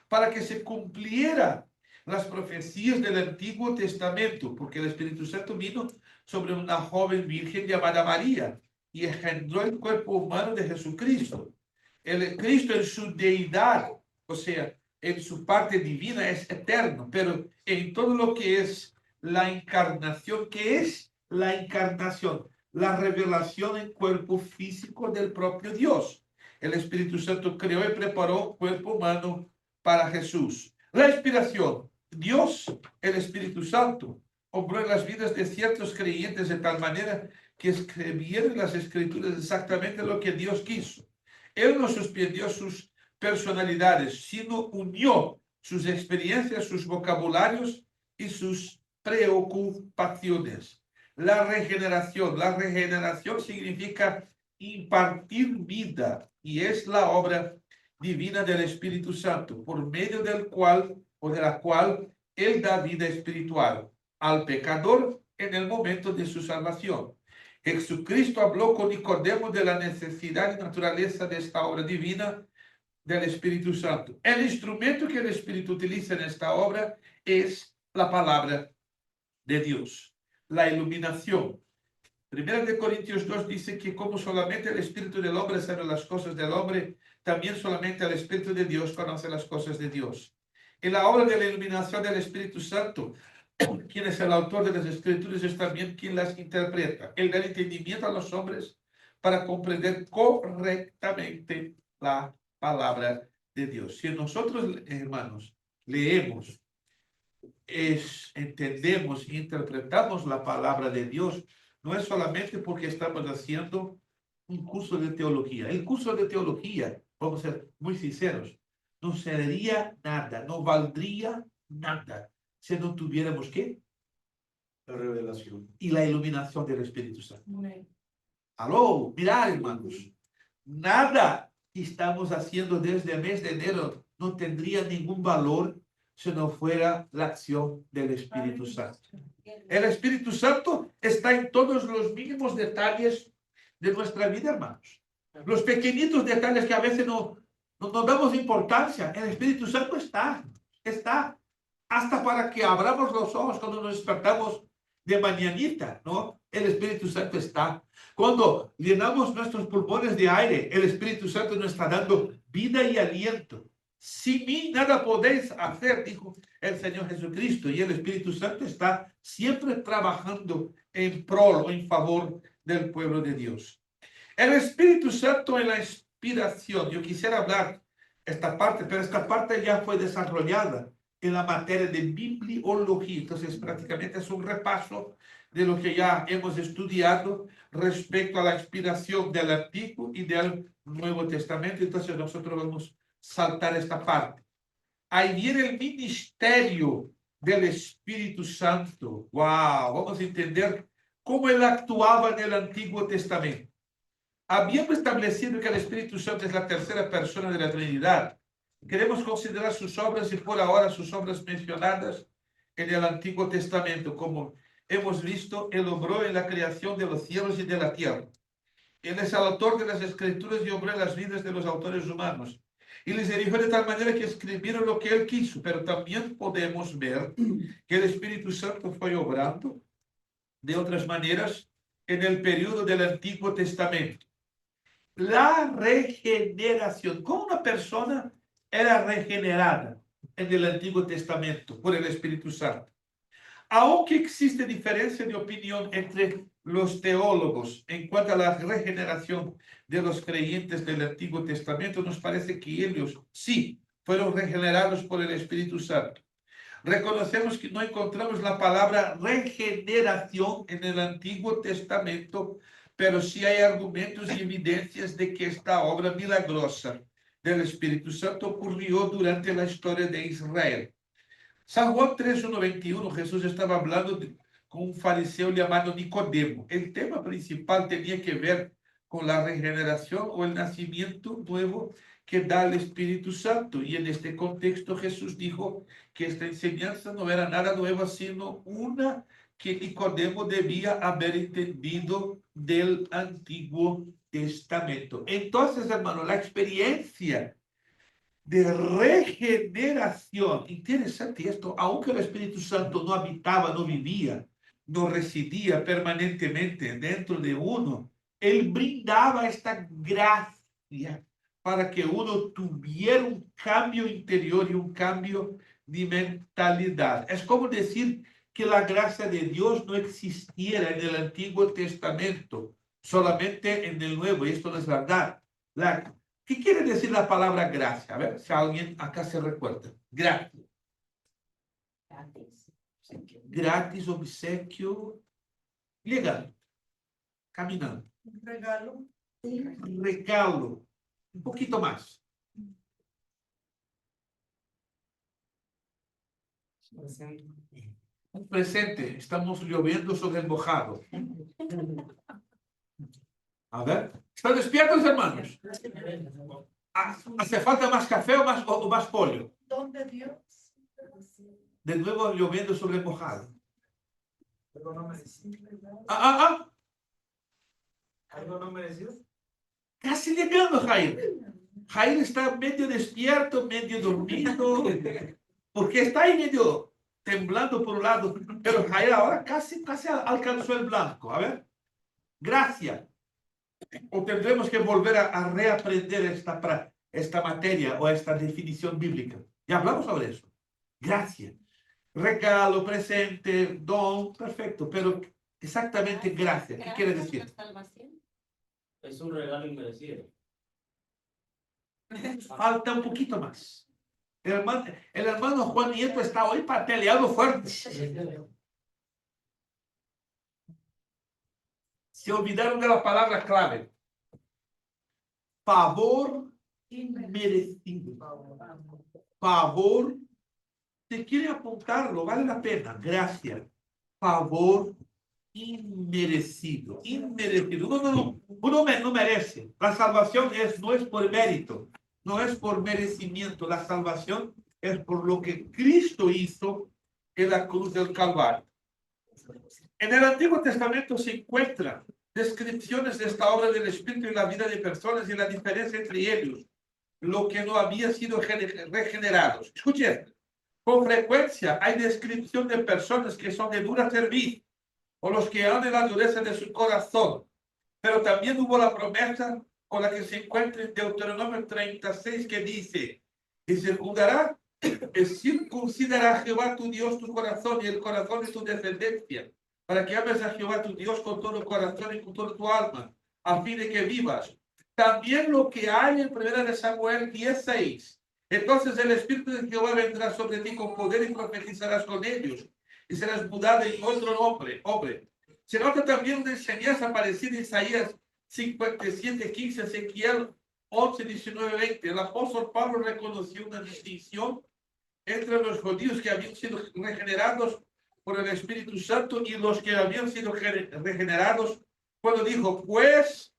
Para que se cumpliera las profecías del Antiguo Testamento, porque el Espíritu Santo vino sobre una joven virgen llamada María y engendró el cuerpo humano de Jesucristo. El Cristo en su deidad, o sea, en su parte divina es eterno, pero en todo lo que es la encarnación, ¿qué es la encarnación? La revelación en cuerpo físico del propio Dios. El Espíritu Santo creó y preparó un cuerpo humano para Jesús. La inspiración. Dios, el Espíritu Santo, obró en las vidas de ciertos creyentes de tal manera que escribieron las Escrituras exactamente lo que Dios quiso. Él no suspendió sus personalidades, sino unió sus experiencias, sus vocabularios y sus preocupaciones. La regeneración significa impartir vida y es la obra divina del Espíritu Santo, por medio del cual o de la cual Él da vida espiritual al pecador en el momento de su salvación. Jesucristo habló con Nicodemo de la necesidad y naturaleza de esta obra divina del Espíritu Santo. El instrumento que el Espíritu utiliza en esta obra es la palabra de Dios, la iluminación. 1 Corintios 2 dice que como solamente el Espíritu del hombre sabe las cosas del hombre, también solamente el Espíritu de Dios conoce las cosas de Dios. En la obra de la iluminación del Espíritu Santo, quien es el autor de las Escrituras es también quien las interpreta. Él da entendimiento a los hombres para comprender correctamente la palabra de Dios. Si nosotros, hermanos, leemos, entendemos e interpretamos la palabra de Dios, no es solamente porque estamos haciendo un curso de teología. El curso de teología, vamos a ser muy sinceros, no sería nada, no valdría nada si no tuviéramos ¿qué? La revelación. Y la iluminación del Espíritu Santo. Amén. Aló, mirad, hermanos, nada que estamos haciendo desde el mes de enero no tendría ningún valor si no fuera la acción del Espíritu Santo. El Espíritu Santo está en todos los mínimos detalles de nuestra vida, hermanos. Los pequeñitos detalles que a veces no no nos damos importancia. El Espíritu Santo está hasta para que abramos los ojos cuando nos despertamos de mañanita, ¿no? El Espíritu Santo está. Cuando llenamos nuestros pulmones de aire, el Espíritu Santo nos está dando vida y aliento. Sin mí nada podéis hacer, dijo el Señor Jesucristo, y el Espíritu Santo está siempre trabajando en pro o en favor del pueblo de Dios. El Espíritu Santo en la inspiración. Yo quisiera hablar esta parte, pero esta parte ya fue desarrollada en la materia de bibliología. Entonces, prácticamente es un repaso de lo que ya hemos estudiado respecto a la inspiración del Antiguo y del Nuevo Testamento. Entonces, nosotros vamos a saltar esta parte. Ahí viene el ministerio del Espíritu Santo. ¡Wow! Vamos a entender cómo él actuaba en el Antiguo Testamento. Habíamos establecido que el Espíritu Santo es la tercera persona de la Trinidad. Queremos considerar sus obras y por ahora sus obras mencionadas en el Antiguo Testamento. Como hemos visto, él obró en la creación de los cielos y de la tierra. Él es el autor de las Escrituras y obró en las vidas de los autores humanos. Y les dirigió de tal manera que escribieron lo que él quiso. Pero también podemos ver que el Espíritu Santo fue obrando de otras maneras en el periodo del Antiguo Testamento. La regeneración. ¿Cómo una persona era regenerada en el Antiguo Testamento por el Espíritu Santo? Aunque existe diferencia de opinión entre los teólogos en cuanto a la regeneración de los creyentes del Antiguo Testamento, nos parece que ellos sí fueron regenerados por el Espíritu Santo. Reconocemos que no encontramos la palabra regeneración en el Antiguo Testamento, pero sí hay argumentos y evidencias de que esta obra milagrosa del Espíritu Santo ocurrió durante la historia de Israel. San Juan 3:1-21, Jesús estaba hablando con un fariseo llamado Nicodemo. El tema principal tenía que ver con la regeneración o el nacimiento nuevo que da el Espíritu Santo. Y en este contexto Jesús dijo que esta enseñanza no era nada nueva, sino una que Nicodemo debía haber entendido del Antiguo Testamento. Entonces, hermano, la experiencia de regeneración, interesante esto, aunque el Espíritu Santo no habitaba, no vivía, no residía permanentemente dentro de uno, él brindaba esta gracia para que uno tuviera un cambio interior y un cambio de mentalidad. Es como decir que la gracia de Dios no existiera en el Antiguo Testamento, solamente en el Nuevo, y esto no es verdad. ¿Qué quiere decir la palabra gracia? A ver si alguien acá se recuerda. Gracia. Gratis, obsequio, legal, caminando. Regalo. Regalo. Un poquito más. Un presente. Estamos lloviendo sobre el mojado. A ver. ¿Están despiertos, hermanos? ¿Hace falta más café o más pollo? Don de Dios. De nuevo lloviendo sobre el mojado. ¿Algo no merecido? ¿Algo no merecido? Casi llegando, Jair. Jair está medio despierto, medio dormido, porque está ahí medio temblando por un lado, pero Jair ahora casi alcanzó el blanco. A ver, gracias. O tendremos que volver a reaprender esta materia o esta definición bíblica. Ya hablamos sobre eso. Gracias. Regalo, presente, don, perfecto, pero exactamente gracias. ¿Qué quiere decir? Es un regalo inmerecido. Falta un poquito más. El hermano Juan Nieto está hoy pataleando fuerte. Se olvidaron de la palabra clave. Favor inmerecido. Favor. Si quiere apuntarlo, vale la pena. Gracias. Favor inmerecido. Inmerecido. Uno no merece. La salvación no es por mérito. No es por merecimiento. La salvación es por lo que Cristo hizo en la cruz del Calvario. En el Antiguo Testamento se encuentran descripciones de esta obra del Espíritu en la vida de personas y la diferencia entre ellos. lo que no había sido regenerados. Escuche esto. Con frecuencia hay descripción de personas que son de dura cerviz o los que han de la dureza de su corazón. Pero también hubo la promesa con la que se encuentra en Deuteronomio 36 que dice, y circuncidará Jehová tu Dios tu corazón y el corazón de tu descendencia, para que ames a Jehová tu Dios con todo el corazón y con toda tu alma, a fin de que vivas. También lo que hay en 1 Samuel 10:6. Entonces el Espíritu de Jehová vendrá sobre ti con poder y profetizarás con ellos, y serás mudado en otro hombre. Se nota también una enseñanza parecida en Isaías 57:15, Ezequiel 11:19-20. El apóstol Pablo reconoció una distinción entre los judíos que habían sido regenerados por el Espíritu Santo y los que habían sido regenerados cuando dijo, pues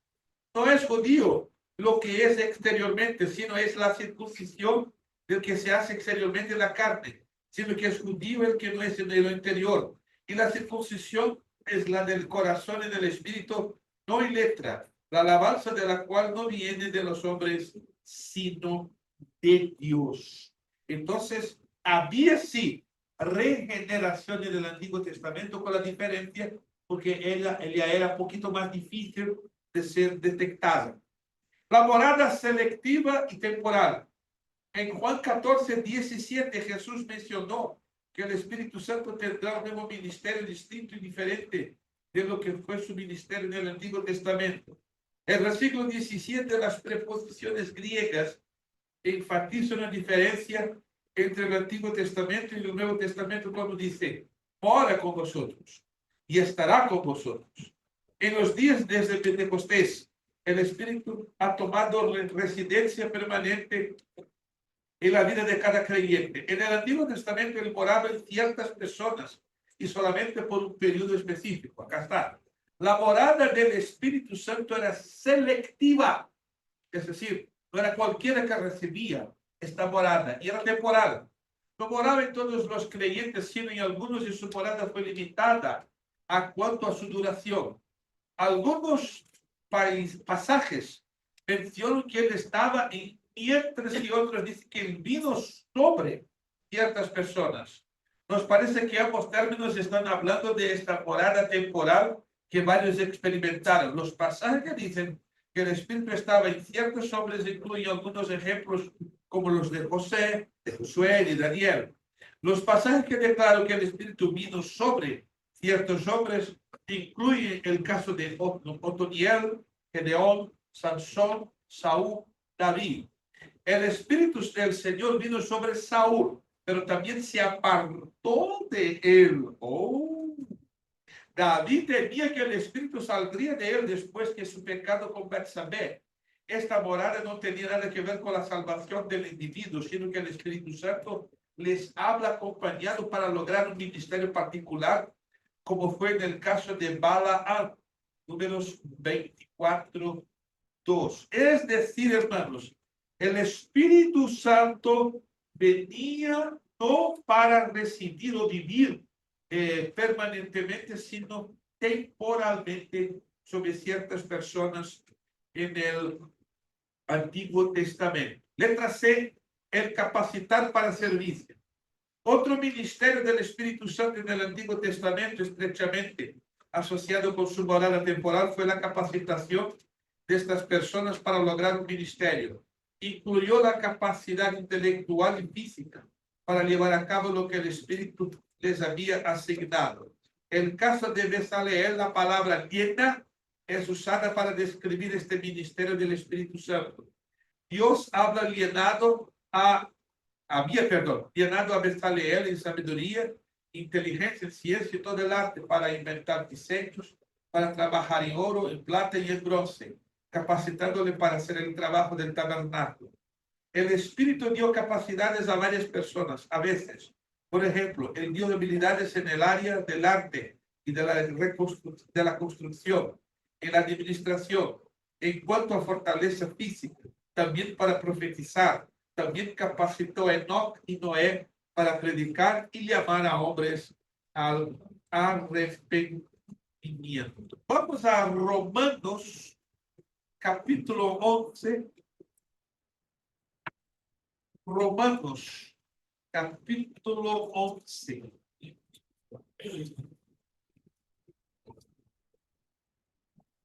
no es judío lo que es exteriormente, sino es la circuncisión del que se hace exteriormente en la carne, sino que es judío el que no es en lo interior. Y la circuncisión es la del corazón y del espíritu, no en letra, la alabanza de la cual no viene de los hombres, sino de Dios. Entonces, había sí regeneración en el Antiguo Testamento, con la diferencia porque ella era un poquito más difícil de ser detectada. La morada selectiva y temporal. En Juan 14:17 Jesús mencionó que el Espíritu Santo tendrá un nuevo ministerio distinto y diferente de lo que fue su ministerio en el Antiguo Testamento. El versículo 17, las preposiciones griegas enfatizan la diferencia entre el Antiguo Testamento y el Nuevo Testamento cuando dice, mora con vosotros y estará con vosotros. En los días desde Pentecostés, el Espíritu ha tomado residencia permanente en la vida de cada creyente. En el Antiguo Testamento él moraba en ciertas personas y solamente por un periodo específico. Acá está. La morada del Espíritu Santo era selectiva, es decir, no era cualquiera que recibía esta morada, y era temporal. No moraba en todos los creyentes, sino en algunos, y su morada fue limitada a cuanto a su duración. Algunos pasajes mencionan que él estaba en mientras, y otros dicen que él vino sobre ciertas personas. Nos parece que ambos términos están hablando de esta morada temporal que varios experimentaron. Los pasajes que dicen que el Espíritu estaba en ciertos hombres incluyen algunos ejemplos como los de José, de Josué y de Daniel. Los pasajes que declaran que el Espíritu vino sobre ciertos hombres incluyen el caso de Otoniel, Gedeón, Sansón, Saúl, David. El Espíritu del Señor vino sobre Saúl, pero también se apartó de él. David temía que el Espíritu saldría de él después que su pecado con Betsabé. Esta morada no tenía nada que ver con la salvación del individuo, sino que el Espíritu Santo les habla acompañado para lograr un ministerio particular, como fue en el caso de Balaam, números 24:2. Es decir, hermanos, el Espíritu Santo venía no para residir o vivir permanentemente, sino temporalmente sobre ciertas personas en el Antiguo Testamento. Letra C, el capacitar para servicio. Otro ministerio del Espíritu Santo en el Antiguo Testamento, estrechamente asociado con su morada temporal, fue la capacitación de estas personas para lograr un ministerio. Incluyó la capacidad intelectual y física para llevar a cabo lo que el Espíritu les había asignado. En el caso de Bezaleel, la palabra dieta es usada para describir este ministerio del Espíritu Santo. Dios habla llenado a Bezaleel en sabiduría, inteligencia, en ciencia y todo el arte para inventar diseños, para trabajar en oro, en plata y en bronce, capacitándole para hacer el trabajo del tabernáculo. El Espíritu dio capacidades a varias personas, a veces. Por ejemplo, él dio habilidades en el área del arte y de la construcción, en la administración, en cuanto a fortaleza física, también para profetizar. También capacitó a Enoc y Noé para predicar y llamar a hombres al arrepentimiento. Vamos a Romanos, capítulo 11. Romanos, capítulo 11.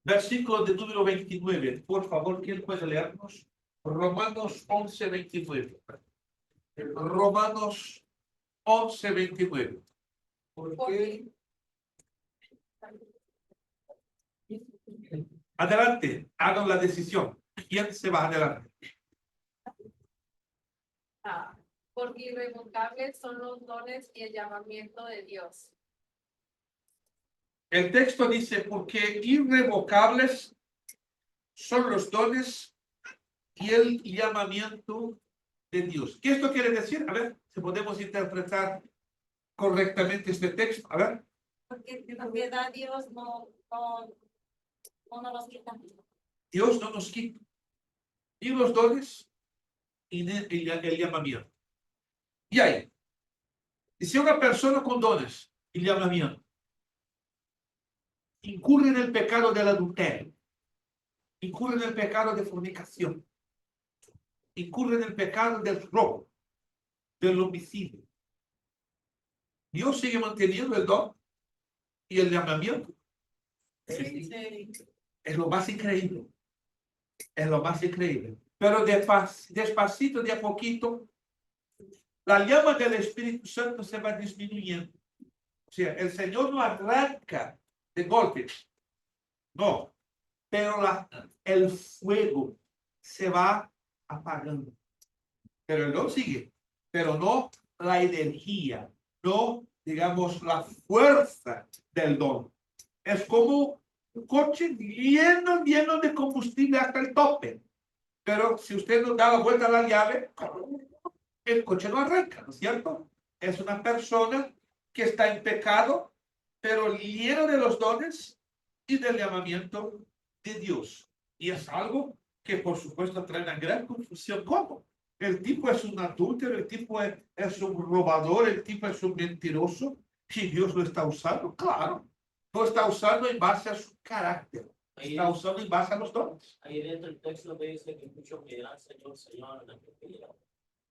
Versículo de número 29. Por favor, ¿quién puede leernos? Romanos 11, 29. Romanos 11, 29. Porque Adelante, hagan la decisión. ¿Quién se va adelante? porque irrevocables son los dones y el llamamiento de Dios. El texto dice, porque irrevocables son los dones y el llamamiento de Dios. ¿Qué esto quiere decir? A ver, si podemos interpretar correctamente este texto. A ver, Porque la piedad Dios no nos los quita. Dios no nos quita ni los dones y el llamamiento. Y ahí, si una persona con dones y llamamiento incurre en el pecado del adulterio, incurre en el pecado de fornicación, incurre en el pecado del robo, del homicidio, Dios sigue manteniendo el don y el llamamiento. Es lo más increíble. Es lo más increíble. Pero despacito, de a poquito, la llama del Espíritu Santo se va disminuyendo. O sea, el Señor no arranca de golpe. No. Pero el fuego se va apagando. Pero el don sigue. Pero no la energía. No, digamos, la fuerza del don. Es como un coche lleno de combustible hasta el tope. Pero si usted no da la vuelta a la llave, el coche no arranca, ¿no es cierto? Es una persona que está en pecado, pero lleno de los dones y del llamamiento de Dios. Y es algo que, por supuesto, trae una gran confusión. ¿Cómo? El tipo es un adúltero, el tipo es un robador, el tipo es un mentiroso, y Dios lo está usando. Claro, lo está usando en base a su carácter. Está usando en base a los dones. Ahí dentro del texto me dice que muchos me dirán, Señor, Señor, en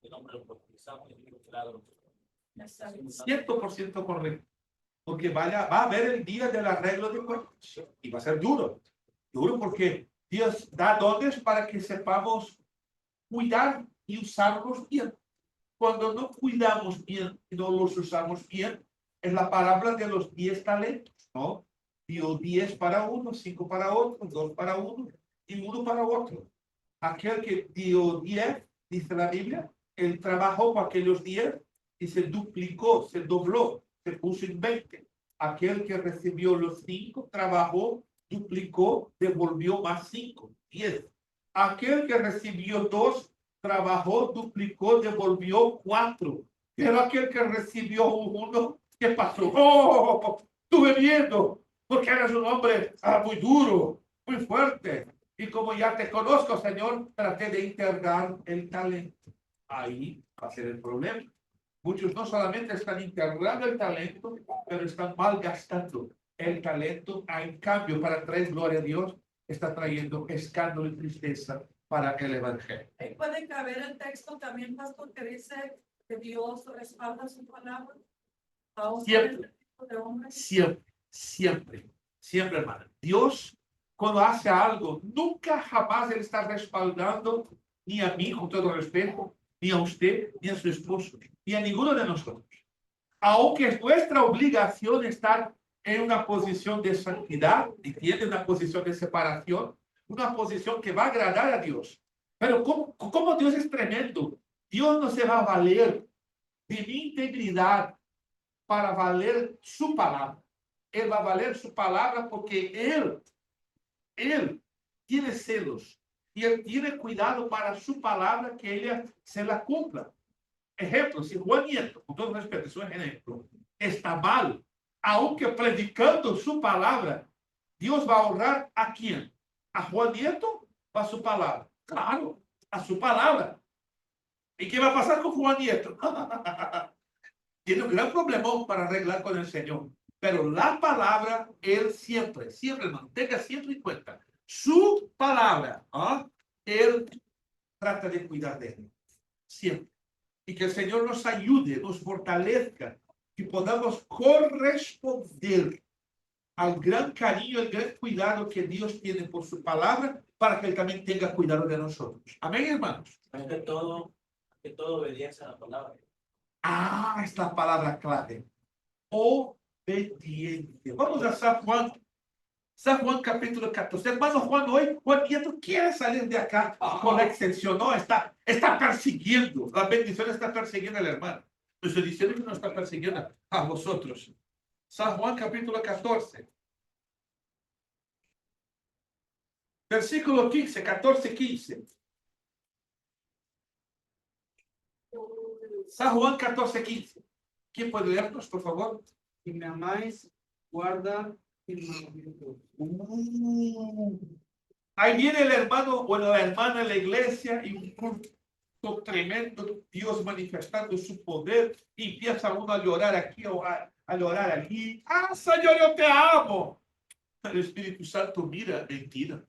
el nombre lo profetizamos y digo, claro. 100% correcto. Porque va a haber el día del arreglo de cuentas. Y va a ser duro. Duro porque Dios da dones para que sepamos cuidar y usarlos bien. Cuando no cuidamos bien y no los usamos bien, es la palabra de los 10 talentos, ¿no? Dio 10 para uno, 5 para otro, 2 para uno y 1 para otro. Aquel que dio 10, dice la Biblia, él trabajó para aquellos 10 y se duplicó, se dobló, se puso en 20. Aquel que recibió los 5, trabajó, duplicó, devolvió más 5, 10. Aquel que recibió 2, trabajó, duplicó, devolvió 4. Pero aquel que recibió 1, ¿qué pasó? ¡Oh! Tuve miedo, porque eres un hombre muy duro, muy fuerte. Y como ya te conozco, Señor, traté de internar el talento. Ahí va a ser el problema. Muchos no solamente están internando el talento, pero están malgastando el talento. En cambio, para traer gloria a Dios, está trayendo escándalo y tristeza para el evangelio. Puede caber el texto también, pastor, que dice que Dios respalda su palabra. Siempre, siempre, hermano. Dios, cuando hace algo, nunca jamás Él está respaldando ni a mí, con todo respeto, ni a usted, ni a su esposo, ni a ninguno de nosotros. Aunque es nuestra obligación estar en una posición de santidad y tiene una posición de separación, una posición que va a agradar a Dios. Pero como Dios es tremendo, Dios no se va a valer de mi integridad para valer su palabra. Él va a valer su palabra porque Él tiene celos y Él tiene cuidado para su palabra que ella se la cumpla. Ejemplo, si Juan Nieto, con todo respeto, es un ejemplo, está mal, aunque predicando su palabra, Dios va a honrar ¿a quién? ¿A Juan Nieto o a su palabra? Claro, a su palabra. ¿Y qué va a pasar con Juan Nieto? Tiene un gran problema para arreglar con el Señor. Pero la palabra, Él siempre, mantenga siempre en cuenta. Su palabra, Él trata de cuidar de él. Siempre. Y que el Señor nos ayude, nos fortalezca, que podamos corresponder al gran cariño, al gran cuidado que Dios tiene por su palabra, para que Él también tenga cuidado de nosotros. Amén, hermanos. Ante todo obediencia a la palabra. Ah, esta palabra clave. Obediente. Vamos a San Juan. San Juan capítulo 14. Hermano Juan, hoy Juan Nieto quiere salir de acá con la excepción. No, está persiguiendo. La bendición está persiguiendo al hermano. No estoy diciendo que no está persiguiendo a vosotros. San Juan capítulo 14. Versículo 15, 14, 15. San Juan 14, 15. ¿Quién puede leernos, por favor? Si me amáis, guarda mis mandamientos. Ahí viene el hermano o la hermana en la iglesia y un culto tremendo, Dios manifestando su poder, y empieza uno a llorar aquí o a llorar allí. Ah, Señor, yo te amo. El Espíritu Santo mira, mentira.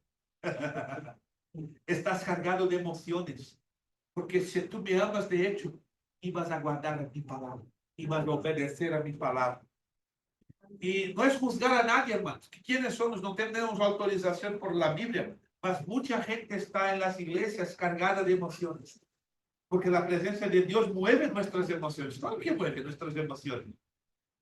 Estás cargado de emociones, porque si tú me amas de hecho, ibas a guardar a mi palabra, ibas a obedecer a mi palabra. Y no es juzgar a nadie, hermanos. ¿Quiénes somos? No tenemos autorización por la Biblia, mas mucha gente está en las iglesias cargada de emociones, porque la presencia de Dios mueve nuestras emociones. Claro que mueve nuestras emociones,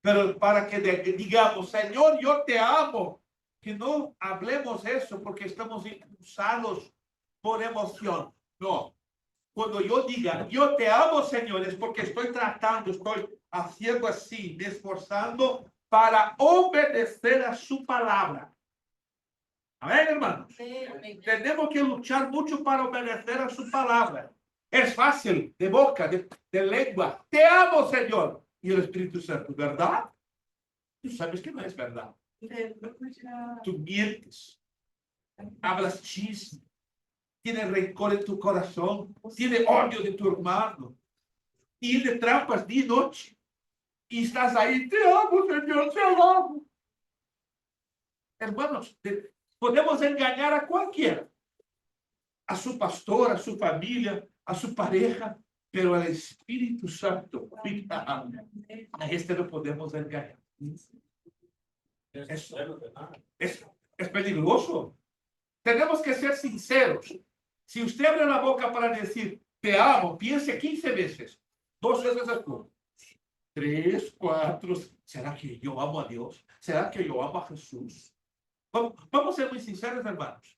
pero para que digamos, Señor, yo te amo, que no hablemos eso porque estamos impulsados por emoción. No. Cuando yo diga, yo te amo, Señor, es porque estoy tratando, estoy haciendo así, me esforzando para obedecer a su palabra. Amén, hermanos. Tenemos que luchar mucho para obedecer a su palabra. Es fácil, de boca, de lengua. Te amo, Señor. Y el Espíritu Santo, ¿verdad? Tú sabes que no es verdad. Tú mientes, hablas chisme, tienes rencor en tu corazón, tienes odio de tu hermano, y le trampas día y noche, y estás ahí, te amo, Señor, te amo. Hermanos, podemos engañar a cualquiera, a su pastor, a su familia, a su pareja, pero al Espíritu Santo, a este no podemos engañar. Es peligroso. Tenemos que ser sinceros. Si usted abre la boca para decir, te amo, piense 15 veces. 2 veces después. 3, 4. ¿Será que yo amo a Dios? ¿Será que yo amo a Jesús? Vamos a ser muy sinceros, hermanos.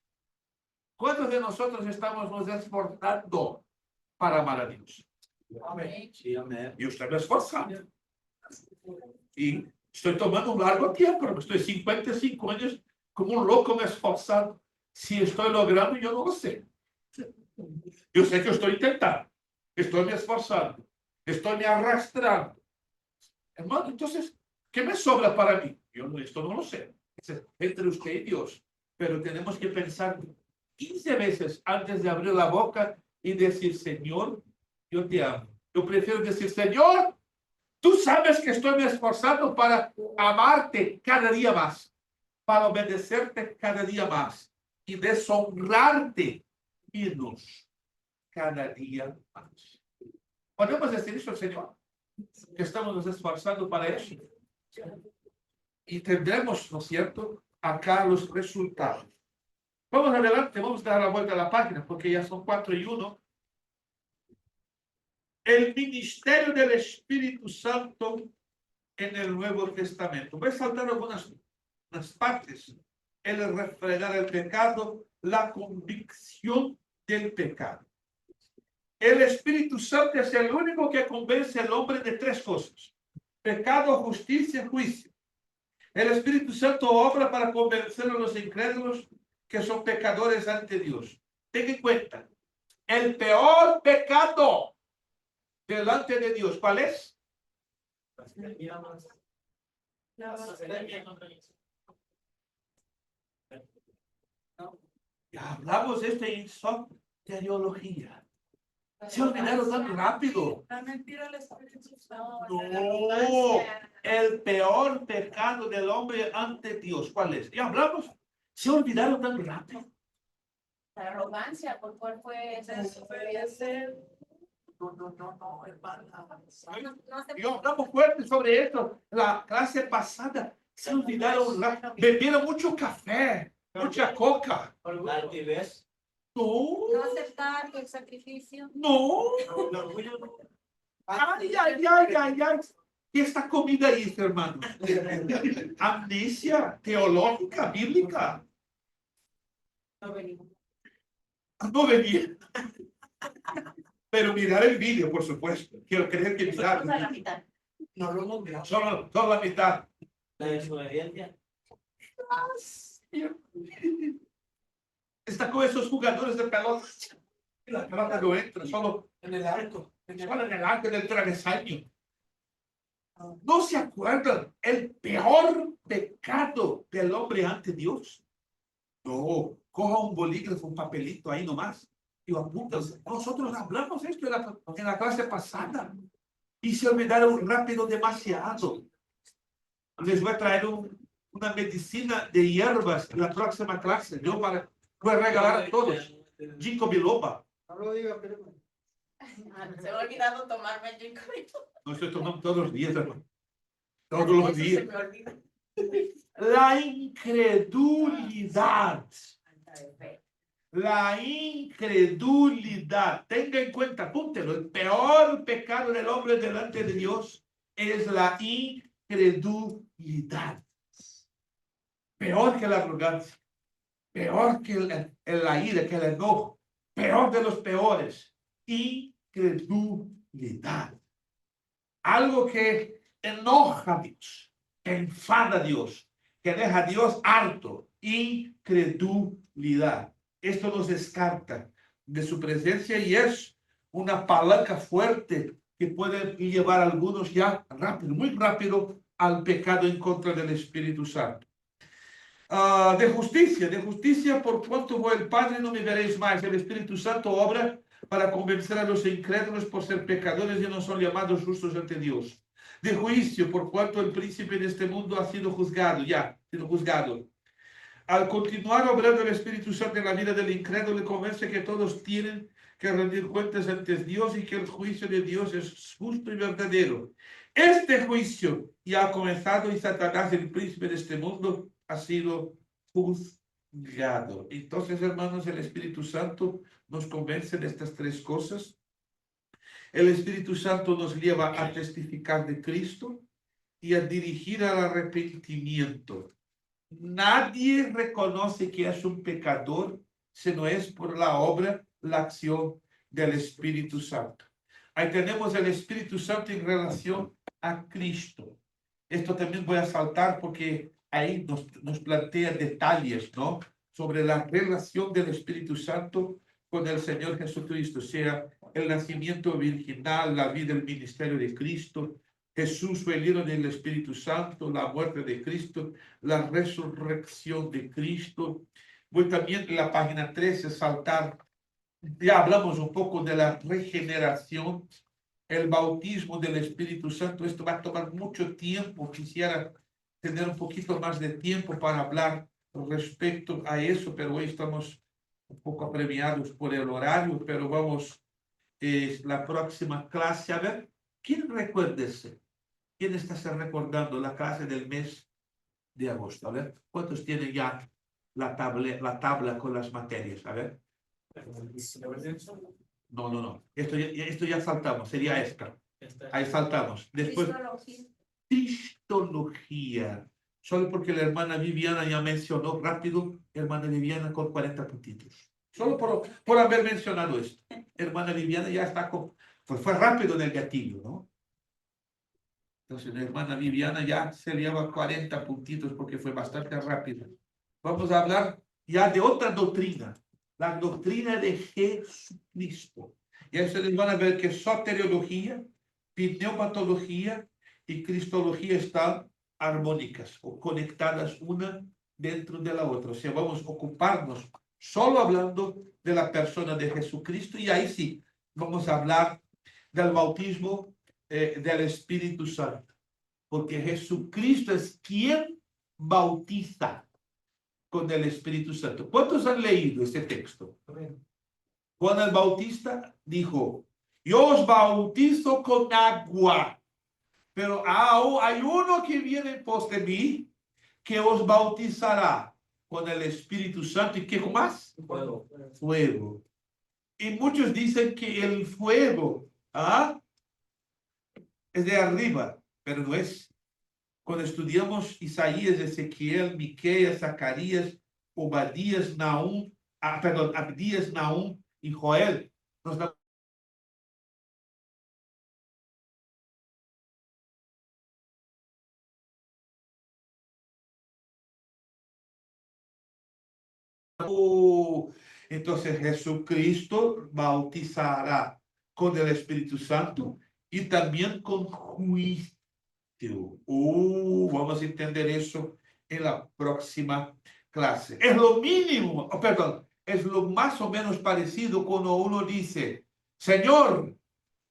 ¿Cuántos de nosotros estamos nos esforzando para amar a Dios? Amén. Sí, amén. Yo estoy esforzando. Y estoy tomando un largo tiempo. Estoy 55 años como un loco me esforzando. Si estoy logrando, yo no lo sé. Yo sé que estoy intentando. Estoy me esforzando. Estoy me arrastrando. Hermano, entonces, ¿qué me sobra para mí? Esto no lo sé. Es entre usted y Dios. Pero tenemos que pensar 15 veces antes de abrir la boca y decir, Señor, yo te amo. Yo prefiero decir, Señor, tú sabes que estoy me esforzando para amarte cada día más, para obedecerte cada día más y deshonrarte menos cada día más. ¿Podemos decir eso al Señor? Que estamos nos esforzando para eso. Y tendremos, ¿no es cierto?, acá los resultados. Vamos adelante, vamos a dar la vuelta a la página, porque ya son 4:1. El ministerio del Espíritu Santo en el Nuevo Testamento. Voy a saltar algunas partes. El refrenar el pecado, la convicción del pecado. El Espíritu Santo es el único que convence al hombre de 3 cosas: pecado, justicia, juicio. El Espíritu Santo obra para convencer a los incrédulos que son pecadores ante Dios. Ten en cuenta, el peor pecado delante de Dios, ¿cuál es? Ya hablamos de este insomniología. Se olvidaron tan rápido. La mentira del Espíritu Santo. No, el peor pecado del hombre ante Dios, ¿cuál es? Ya hablamos. Se olvidaron tan rápido. La arrogancia, ¿por cuál fue esa? Desobedecer. hermana. No se Yo hablamos fuerte sobre esto. La clase pasada se olvidaron, bebieron mucho café, mucha coca. Altivez. No, no aceptar el sacrificio. no. El orgullo no. Ay, ay, ay, ay, ay. ¿Qué está comida ahí, hermano? Amnesia teológica, bíblica. No venía. Pero mirar el vídeo, por supuesto. Quiero creer que mirar. No lo logró. Solo la mitad. La desobediencia. Está con esos jugadores de pelota. Y la pelota no entra, solo En el arco. solo en el arco del travesaño. ¿No se acuerdan el peor pecado del hombre ante Dios? No, coja un bolígrafo, un papelito ahí nomás y lo apuntas. Nosotros hablamos esto en la clase pasada y se olvidaron rápido demasiado. Les voy a traer una medicina de hierbas en la próxima clase. Yo voy a regalar a todos. Ginkgo biloba. No lo diga, pero. Se me ha olvidado tomarme el ginkgo. No estoy tomando todos los días, hermano. Todos los Eso días. se me olvida. La incredulidad. La incredulidad. Tenga en cuenta, apúntelo. El peor pecado del hombre delante de Dios es la incredulidad. Peor que la arrogancia. Peor que la ira, que el enojo. Peor de los peores. Incredulidad. Algo que enoja a Dios, que enfada a Dios, que deja a Dios harto. Incredulidad. Esto nos descarta de su presencia y es una palanca fuerte que puede llevar a algunos ya rápido, muy rápido, al pecado en contra del Espíritu Santo. De justicia, por cuanto voy el Padre, no me veréis más. El Espíritu Santo obra para convencer a los incrédulos por ser pecadores y no son llamados justos ante Dios. De juicio, por cuanto el príncipe de este mundo ha sido juzgado, Al continuar obrando el Espíritu Santo en la vida del incrédulo, le convence que todos tienen que rendir cuentas ante Dios y que el juicio de Dios es justo y verdadero. Este juicio ya ha comenzado y Satanás, el príncipe de este mundo, ha sido juzgado. Entonces, hermanos, el Espíritu Santo nos convence de estas tres cosas. El Espíritu Santo nos lleva a testificar de Cristo y a dirigir al arrepentimiento. Nadie reconoce que es un pecador si no es por la obra, la acción del Espíritu Santo. Ahí tenemos el Espíritu Santo en relación a Cristo. Esto también voy a saltar porque ahí nos plantea detalles, ¿no? Sobre la relación del Espíritu Santo con el Señor Jesucristo, o sea, el nacimiento virginal, la vida, el ministerio de Cristo, Jesús fue el hijo del Espíritu Santo, la muerte de Cristo, la resurrección de Cristo. Voy también en la página 13 saltar, ya hablamos un poco de la regeneración, el bautismo del Espíritu Santo. Esto va a tomar mucho tiempo, quisiera tener un poquito más de tiempo para hablar respecto a eso, pero hoy estamos un poco apremiados por el horario, pero vamos, la próxima clase, a ver, ¿quién recuérdese? ¿Quién está se recordando la clase del mes de agosto? A ver, ¿cuántos tienen ya la tabla con las materias? A ver. No. Esto ya saltamos, sería esta. Ahí saltamos. Después, Cristología. Solo porque la hermana Viviana ya mencionó rápido, hermana Viviana con 40 puntitos. Solo por haber mencionado esto. Hermana Viviana ya está con... Fue rápido en el gatillo, ¿no? Entonces, la hermana Viviana ya se lleva 40 puntitos porque fue bastante rápido. Vamos a hablar ya de otra doctrina, la doctrina de Jesucristo. Y ahí ustedes van a ver que soteriología, pneumatología y cristología están armónicas o conectadas una dentro de la otra. O sea, vamos a ocuparnos solo hablando de la persona de Jesucristo y ahí sí, vamos a hablar del bautismo del Espíritu Santo, porque Jesucristo es quien bautiza con el Espíritu Santo. ¿Cuántos han leído este texto? Juan el Bautista dijo, Yo os bautizo con agua, pero hay uno que viene en pos de mí, que os bautizará con el Espíritu Santo. ¿Y qué más? Fuego. Fuego. Y muchos dicen que el fuego es de arriba, pero no es. Cuando estudiamos Isaías, Ezequiel, Miqueas, Zacarías, Obadías, Nahum, Abdías, Nahum y Joel, nos damos entonces Jesucristo bautizará con el Espíritu Santo y también con juicio. Vamos a entender eso en la próxima clase. Es lo mínimo, perdón, es lo más o menos parecido cuando uno dice, Señor,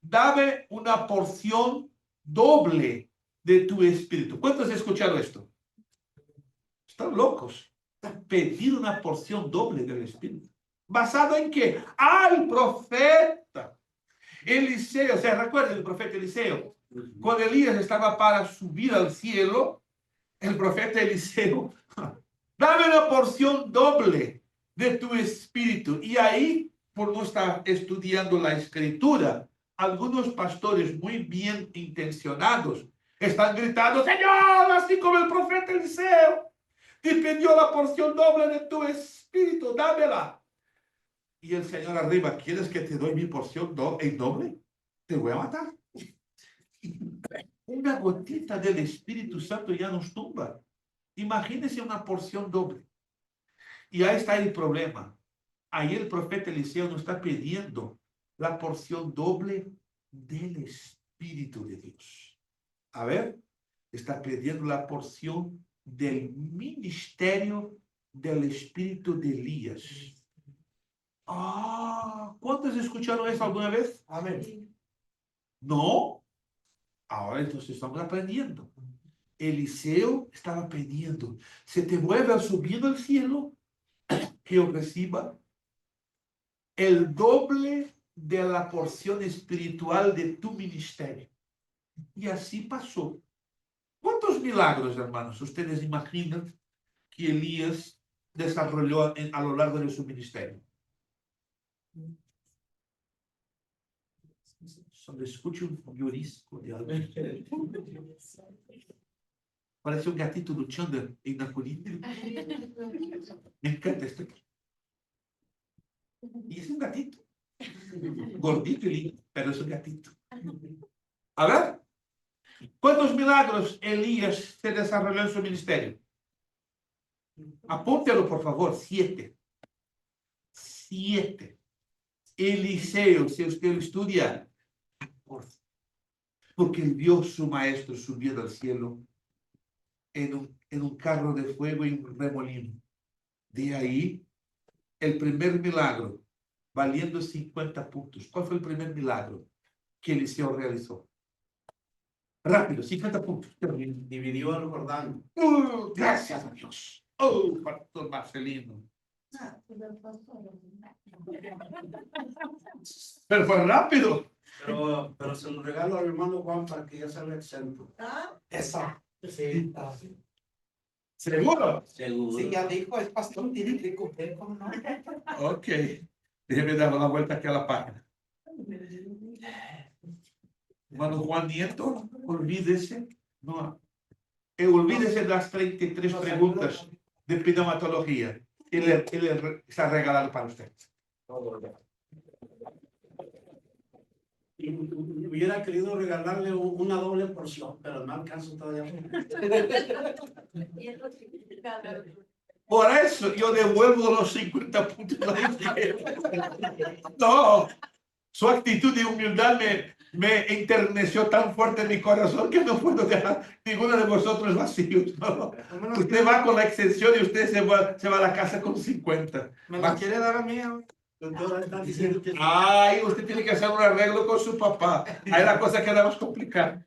dame una porción doble de tu Espíritu. ¿Cuántos han escuchado esto? Están locos. Pedir una porción doble del Espíritu. ¿Basado en qué? Al profeta Eliseo. ¿Se recuerdan el profeta Eliseo? Cuando Elías estaba para subir al cielo, el profeta Eliseo, dame una porción doble de tu Espíritu. Y ahí, por no estar estudiando la Escritura, algunos pastores muy bien intencionados están gritando, Señor, así como el profeta Eliseo te pidió la porción doble de tu Espíritu, dámela. Y el Señor arriba, ¿quieres que te doy mi porción en doble? Te voy a matar. Una gotita del Espíritu Santo ya nos tumba. Imagínense una porción doble. Y ahí está el problema. Ahí el profeta Eliseo nos está pidiendo la porción doble del Espíritu de Dios. A ver, está pidiendo la porción del ministerio del Espíritu de Elías. ¿Cuántos escucharon eso alguna vez? Amén. ¿No? Ahora entonces estamos aprendiendo. Eliseo estaba pidiendo, se te vuelve a subir al cielo, que yo reciba el doble de la porción espiritual de tu ministerio. Y así pasó. ¿Cuántos milagros, hermanos, ustedes imaginan que Elías desarrolló a lo largo de su ministerio? Solo escucho un llorisco de algo. Parece un gatito luchando en la colina. Me encanta esto. Y es un gatito. Gordito y lindo, pero es un gatito. A ver, ¿cuántos milagros Elías se desarrolló en su ministerio? Apúntelo, por favor, 7. 7. Eliseo, si usted lo estudia, porque él vio su maestro subiendo al cielo en un carro de fuego y un remolino. De ahí, el primer milagro, valiendo 50 puntos. ¿Cuál fue el primer milagro que Eliseo realizó? Rápido, 50 puntos. Dividió el Jordán. Gracias a Dios. Pastor Marcelino. Pero fue rápido. Pero se lo regalo al hermano Juan para que ya salga exento. Eso. Sí. ¿Seguro? Seguro. Si ya dijo el pastor, tiene que cumplir con no. Ok. Déjeme dar una vuelta aquí a la página. Hermano Juan Nieto, olvídese. No. Olvídese de las 33 preguntas de pneumatología. Él está regalado para usted. Hubiera querido regalarle una doble porción, pero no alcanzo todavía. Por eso yo devuelvo los 50 puntos. No, su actitud de humildad me enterneció tan fuerte en mi corazón que no puedo dejar ninguno de vosotros vacíos. No. Usted va con la extensión y usted se va a la casa con 50. ¿Me la quiere dar a mí? Ay, usted tiene que hacer un arreglo con su papá. Ahí la cosa queda más complicada.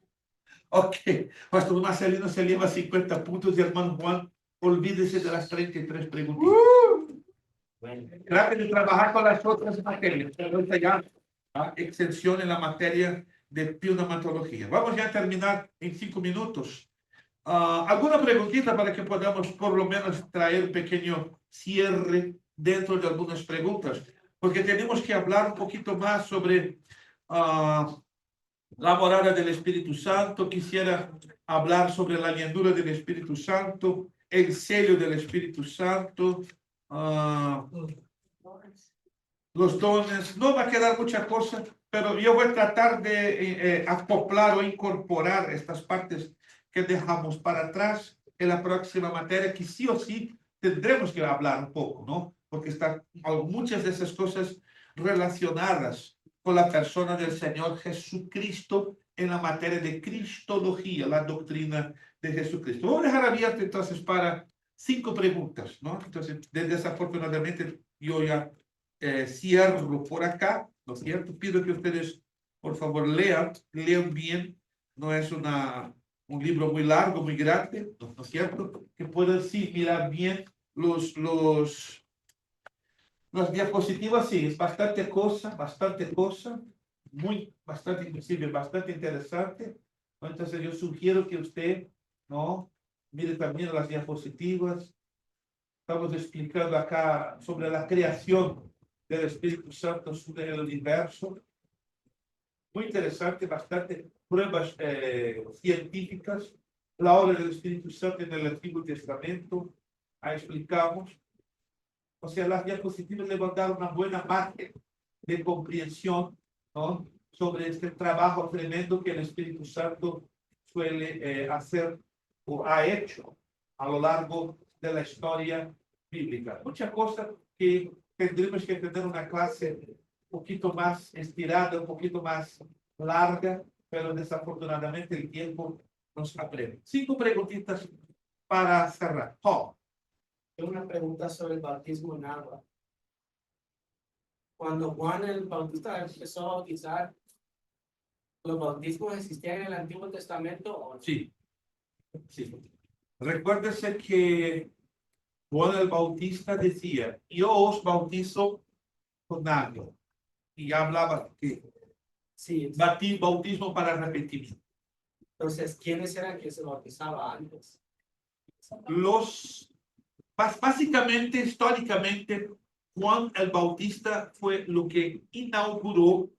Ok, Pastor Marcelino se lleva 50 puntos y hermano Juan, olvídese de las 33 preguntas. Trate de trabajar con las otras materias. Pero ya extensión en la materia de pneumatología. Vamos ya a terminar en 5 minutos. ¿Alguna preguntita para que podamos por lo menos traer un pequeño cierre dentro de algunas preguntas? Porque tenemos que hablar un poquito más sobre la morada del Espíritu Santo. Quisiera hablar sobre la llenura del Espíritu Santo, el sello del Espíritu Santo, los dones. No va a quedar mucha cosa, pero yo voy a tratar de acoplar o incorporar estas partes que dejamos para atrás en la próxima materia, que sí o sí tendremos que hablar un poco, ¿no? Porque están muchas de esas cosas relacionadas con la persona del Señor Jesucristo en la materia de cristología, la doctrina de Jesucristo. Voy a dejar abierto entonces para 5 preguntas, ¿no? Entonces, desafortunadamente, yo ya cierro por acá, ¿no es cierto? Pido que ustedes, por favor, lean bien. No es un libro muy largo, muy grande, ¿no es cierto? Que puedan sí mirar bien las diapositivas. Sí, es bastante cosa, bastante inclusive, bastante interesante. Entonces yo sugiero que usted, ¿no? Mire también las diapositivas. Estamos explicando acá sobre la creación del Espíritu Santo sobre el universo. Muy interesante, bastante pruebas científicas. La obra del Espíritu Santo en el Antiguo Testamento. Ahí explicamos. O sea, las diapositivas le van a dar una buena margen de comprensión, ¿no? Sobre este trabajo tremendo que el Espíritu Santo suele hacer o ha hecho a lo largo de la historia bíblica. Muchas cosas que tendremos que tener una clase un poquito más estirada, un poquito más larga, pero desafortunadamente el tiempo nos apremia. 5 preguntitas para cerrar. Tengo una pregunta sobre el bautismo en agua. Cuando Juan el Bautista empezó a bautizar, ¿los bautismos existían en el Antiguo Testamento? ¿O? Sí, sí. Recuérdese que Juan el Bautista decía, yo os bautizo con agua. Y hablaba que Sí. bautismo para arrepentimiento. Entonces, ¿quiénes eran que se bautizaban antes? Básicamente, históricamente, Juan el Bautista fue lo que inauguró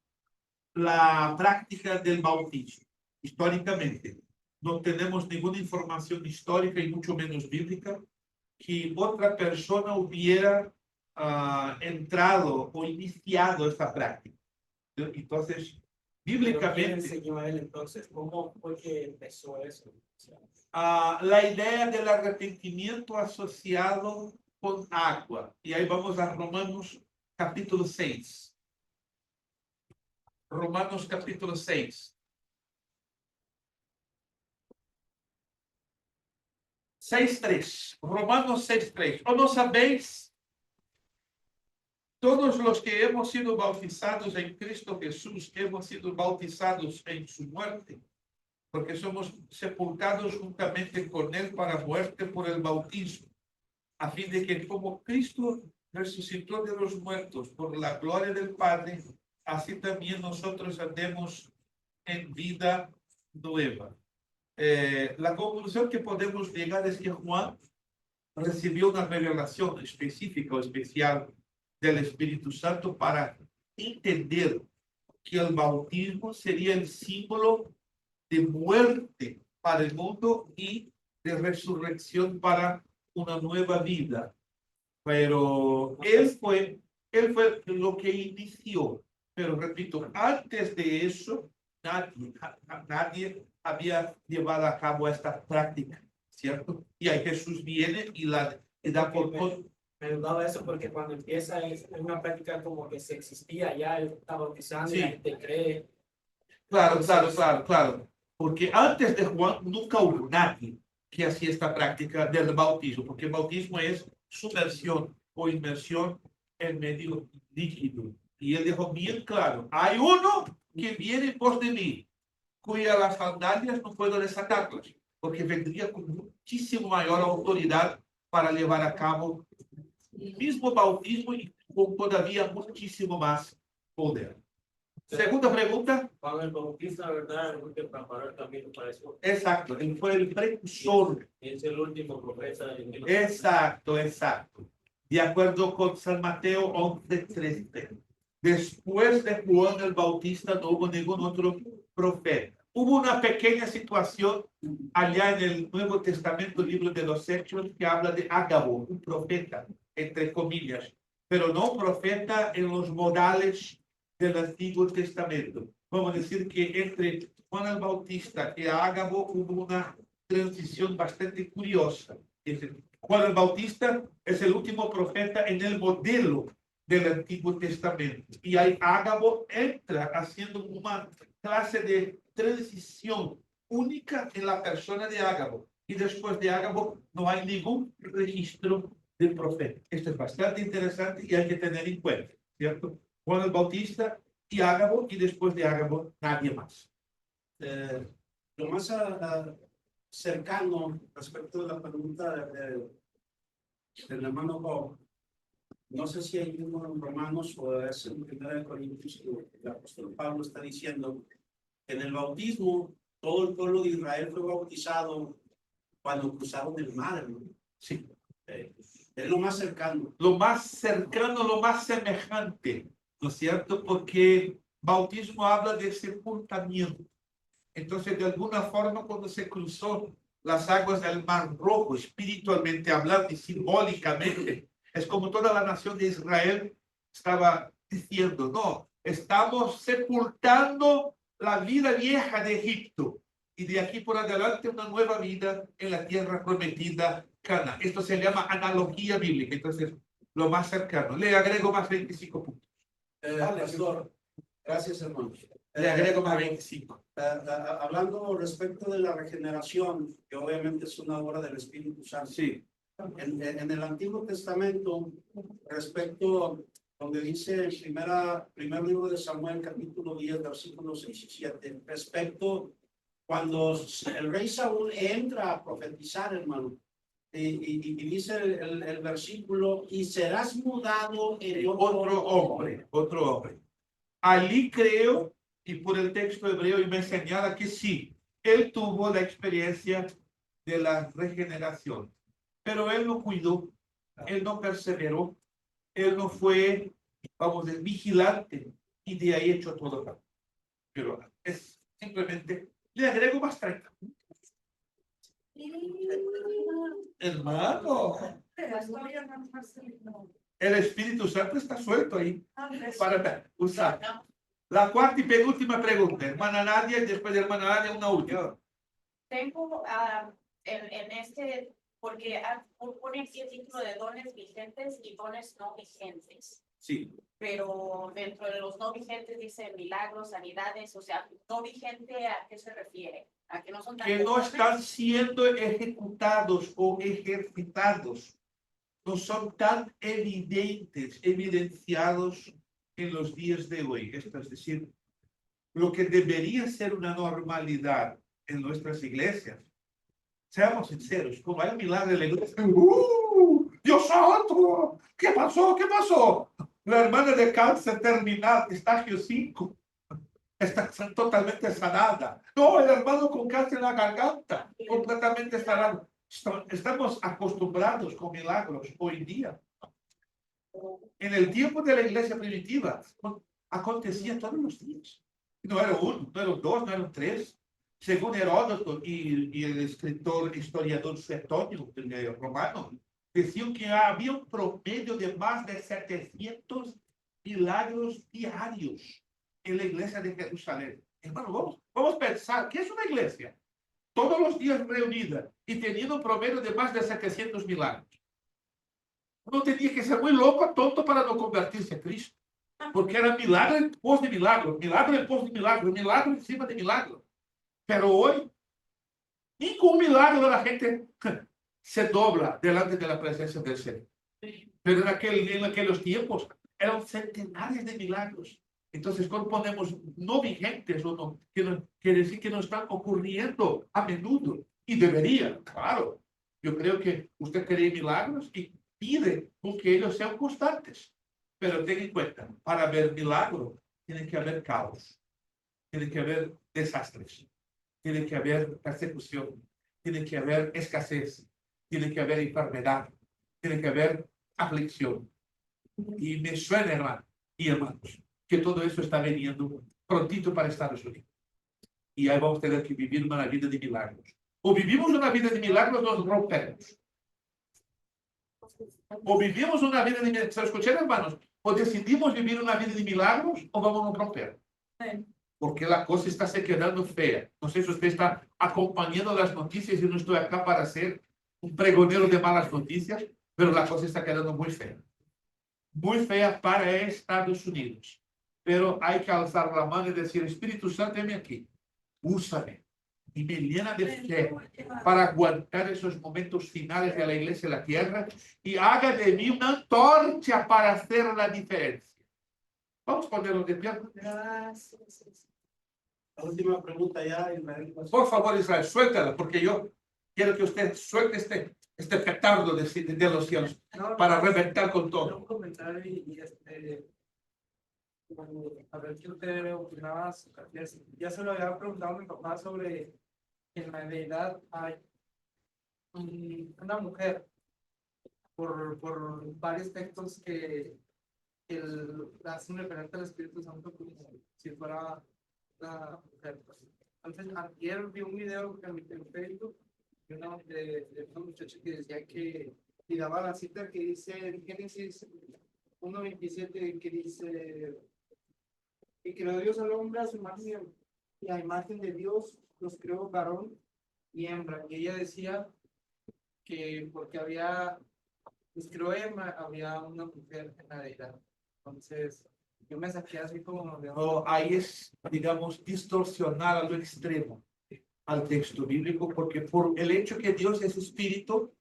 la práctica del bautismo. Históricamente, no tenemos ninguna información histórica y mucho menos bíblica que otra persona hubiera entrado o iniciado esta práctica. Entonces, bíblicamente... ¿Quién enseñó a él entonces? ¿Cómo fue que empezó eso? La idea del arrepentimiento asociado con agua. Y ahí vamos a Romanos capítulo 6. Romanos capítulo 6. 6:3. Romanos 6:3. ¿O no sabéis? Todos los que hemos sido bautizados en Cristo Jesús, hemos sido bautizados en su muerte, porque somos sepultados juntamente con él para muerte por el bautismo, a fin de que como Cristo resucitó de los muertos por la gloria del Padre, así también nosotros andemos en vida nueva. La conclusión que podemos llegar es que Juan recibió una revelación específica o especial del Espíritu Santo para entender que el bautismo sería el símbolo de muerte para el mundo y de resurrección para una nueva vida. Pero él fue lo que inició. Pero repito, antes de eso, nadie había llevado a cabo esta práctica, ¿cierto? Y ahí Jesús viene y da por... Me dudaba eso porque cuando empieza es una práctica como que se existía ya, él está bautizando Sí. y la gente cree. Claro. Porque antes de Juan nunca hubo nadie que hacía esta práctica del bautismo, porque el bautismo es sumersión o inmersión en medio líquido. Y él dejó bien claro, hay uno que viene por de mí, cuyas las sandalias no puedo desatarlas, porque vendría con muchísimo mayor autoridad para llevar a cabo el mismo bautismo y con todavía muchísimo más poder. Segunda pregunta. Juan el Bautista, ¿verdad? Es el que preparó el camino para eso. Exacto, él fue el precursor. Es el último profeta. Exacto, exacto. De acuerdo con San Mateo 11:13. Después de Juan el Bautista no hubo ningún otro profeta. Hubo una pequeña situación allá en el Nuevo Testamento, libro de los Hechos, que habla de Ágabo, un profeta, entre comillas, pero no profeta en los modales del Antiguo Testamento. Vamos a decir que entre Juan el Bautista y Ágabo hubo una transición bastante curiosa. Juan el Bautista es el último profeta en el modelo del Antiguo Testamento. Y ahí Ágabo entra haciendo una clase de transición única en la persona de Ágabo. Y después de Ágabo no hay ningún registro de profeta. Esto es bastante interesante y hay que tener en cuenta, ¿cierto? Juan el Bautista y Ágabo, y después de Ágabo nadie más. Lo más cercano respecto de la pregunta del hermano Bob, no sé si hay uno en Romanos o es en 1 Corintios que el apóstol Pablo está diciendo que en el bautismo todo el pueblo de Israel fue bautizado cuando cruzaron el mar, ¿no? Sí. Es lo más cercano. Lo más cercano, lo más semejante, ¿no es cierto? Porque bautismo habla de sepultamiento. Entonces, de alguna forma, cuando se cruzó las aguas del Mar Rojo, espiritualmente hablando y simbólicamente, es como toda la nación de Israel estaba diciendo, no, estamos sepultando la vida vieja de Egipto y de aquí por adelante una nueva vida en la tierra prometida, Canaán. Esto se llama analogía bíblica. Entonces, lo más cercano. Le agrego más 25 puntos. Pastor, gracias, hermano. Le agrego más 25. Hablando respecto de la regeneración, que obviamente es una obra del Espíritu Santo. Sí. En el Antiguo Testamento, respecto donde dice en primer libro de Samuel, capítulo 10, versículos 6 y 7, respecto cuando el rey Saúl entra a profetizar, hermano, y dice el versículo, y serás mudado en Otro hombre. Allí creo, y por el texto hebreo, y me señala que sí, él tuvo la experiencia de la regeneración, pero él no cuidó, él no perseveró, él no fue, vamos a decir, vigilante, y de ahí echó todo acá. Pero es simplemente, le agrego más 30. Hermano, el Espíritu Santo está suelto ahí para usar. La cuarta y penúltima pregunta, hermana Nadia, y después de hermana Nadia una última. Tengo en este, porque pone aquí el título de dones vigentes y dones no vigentes. Sí. Pero dentro de los no vigentes dice milagros, sanidades, o sea, no vigente, ¿a qué se refiere? ¿A que no son tan Que no comunes? están siendo ejecutados o ejercitados, no son tan evidenciados en los días de hoy. Esto es decir, lo que debería ser una normalidad en nuestras iglesias. Seamos sinceros, como hay un milagro en la iglesia, ¡Dios santo! ¿Qué pasó? ¿Qué pasó? La hermana de cáncer terminal, estadio 5, está totalmente sanada. No, el hermano con cáncer en la garganta, completamente sanado. Estamos acostumbrados con milagros hoy día. En el tiempo de la iglesia primitiva, acontecía todos los días. No era uno, no eran dos, no eran tres. Según Heródoto y el escritor historiador Suetonio, romano, decían que había un promedio de más de 700 milagros diarios en la iglesia de Jerusalén. Hermano, vamos a pensar, ¿qué es una iglesia? Todos los días reunida y teniendo un promedio de más de 700 milagros. Uno tenía que ser muy loco, tonto para no convertirse a Cristo. Porque era milagro en pos de milagro, milagro en pos de milagro, milagro encima de milagro. Pero hoy, ni con un milagro la gente se dobla delante de la presencia del Señor. Pero en aquellos tiempos eran centenares de milagros. Entonces, cuando ponemos no vigentes o no, quiere decir que no están ocurriendo a menudo. Y debería, claro. Yo creo que usted quiere milagros y pide con que ellos sean constantes. Pero ten en cuenta, para ver milagro tiene que haber caos, tiene que haber desastres, tiene que haber persecución, tiene que haber escasez, tiene que haber enfermedad, tiene que haber aflicción. Y me suena, hermano y hermanos, que todo eso está veniendo prontito para Estados Unidos. Y ahí vamos a tener que vivir una vida de milagros. O vivimos una vida de milagros, nos rompemos. O vivimos una vida de milagros. ¿Se lo escuché, hermanos? O decidimos vivir una vida de milagros o vamos a nos romper. Sí. Porque la cosa está se quedando fea. No sé si usted está acompañando las noticias y no estoy acá para ser un pregonero de malas noticias, pero la cosa está quedando muy fea. Muy fea para Estados Unidos. Pero hay que alzar la mano y decir, Espíritu Santo, heme aquí. Úsame y me llena de fe para aguantar esos momentos finales de la iglesia en la tierra y haga de mí una antorcha para hacer la diferencia. Vamos a ponerlo de pie. Gracias. La última pregunta ya, Israel. Por favor, Israel, suéltala, porque yo quiero que usted suelte este petardo de los cielos para reventar con todo. Un comentario a ver qué usted opinaba. Ya se lo había preguntado a mi papá sobre que en la deidad hay una mujer por varios textos que hacen referencia al Espíritu Santo como si fuera la mujer. Entonces, ayer vi un video en Facebook de una muchacha que decía que, y daba la cita que dice en Génesis 1:27, que dice: y creó Dios al hombre a su imagen, y a imagen de Dios los creó varón y hembra. Y ella decía que porque los creó hembra, había una mujer en la deidad. Entonces, yo me saqué así como de... No, ahí es, digamos, distorsionar a lo extremo al texto bíblico, porque por el hecho que Dios es espíritu,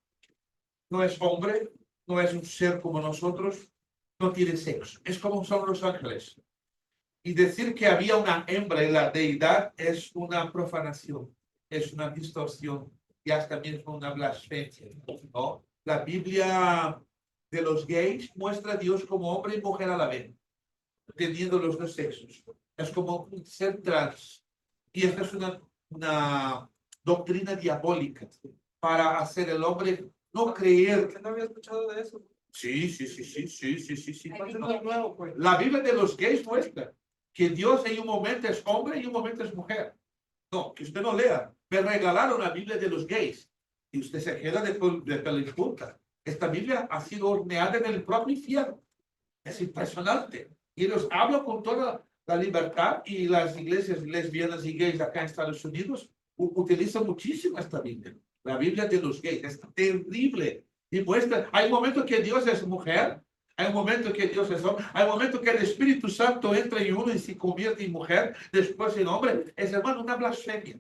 no es hombre, no es un ser como nosotros, no tiene sexo. Es como son los ángeles. Y decir que había una hembra en la deidad es una profanación, es una distorsión y hasta mismo una blasfemia, ¿no? La Biblia de los gays muestra a Dios como hombre y mujer a la vez, teniendo los dos sexos. Es como un ser trans. Y esta es una doctrina diabólica para hacer el hombre no creer. ¿Qué no había escuchado de eso? Sí. Entonces no es nuevo, pues. La Biblia de los gays muestra que Dios en un momento es hombre y en un momento es mujer. No, que usted no lea. Me regalaron la Biblia de los gays y usted se queda de punta. Esta Biblia ha sido horneada en el propio infierno. Es impresionante. Y los hablo con toda la libertad, y las iglesias lesbianas y gays acá en Estados Unidos utilizan muchísimo esta Biblia. La Biblia de los gays es terrible. Y muestra, hay un momento que Dios es mujer, hay un momento que Dios es hombre, hay un momento que el Espíritu Santo entra en uno y se convierte en mujer, después en hombre. Es, hermano, una blasfemia.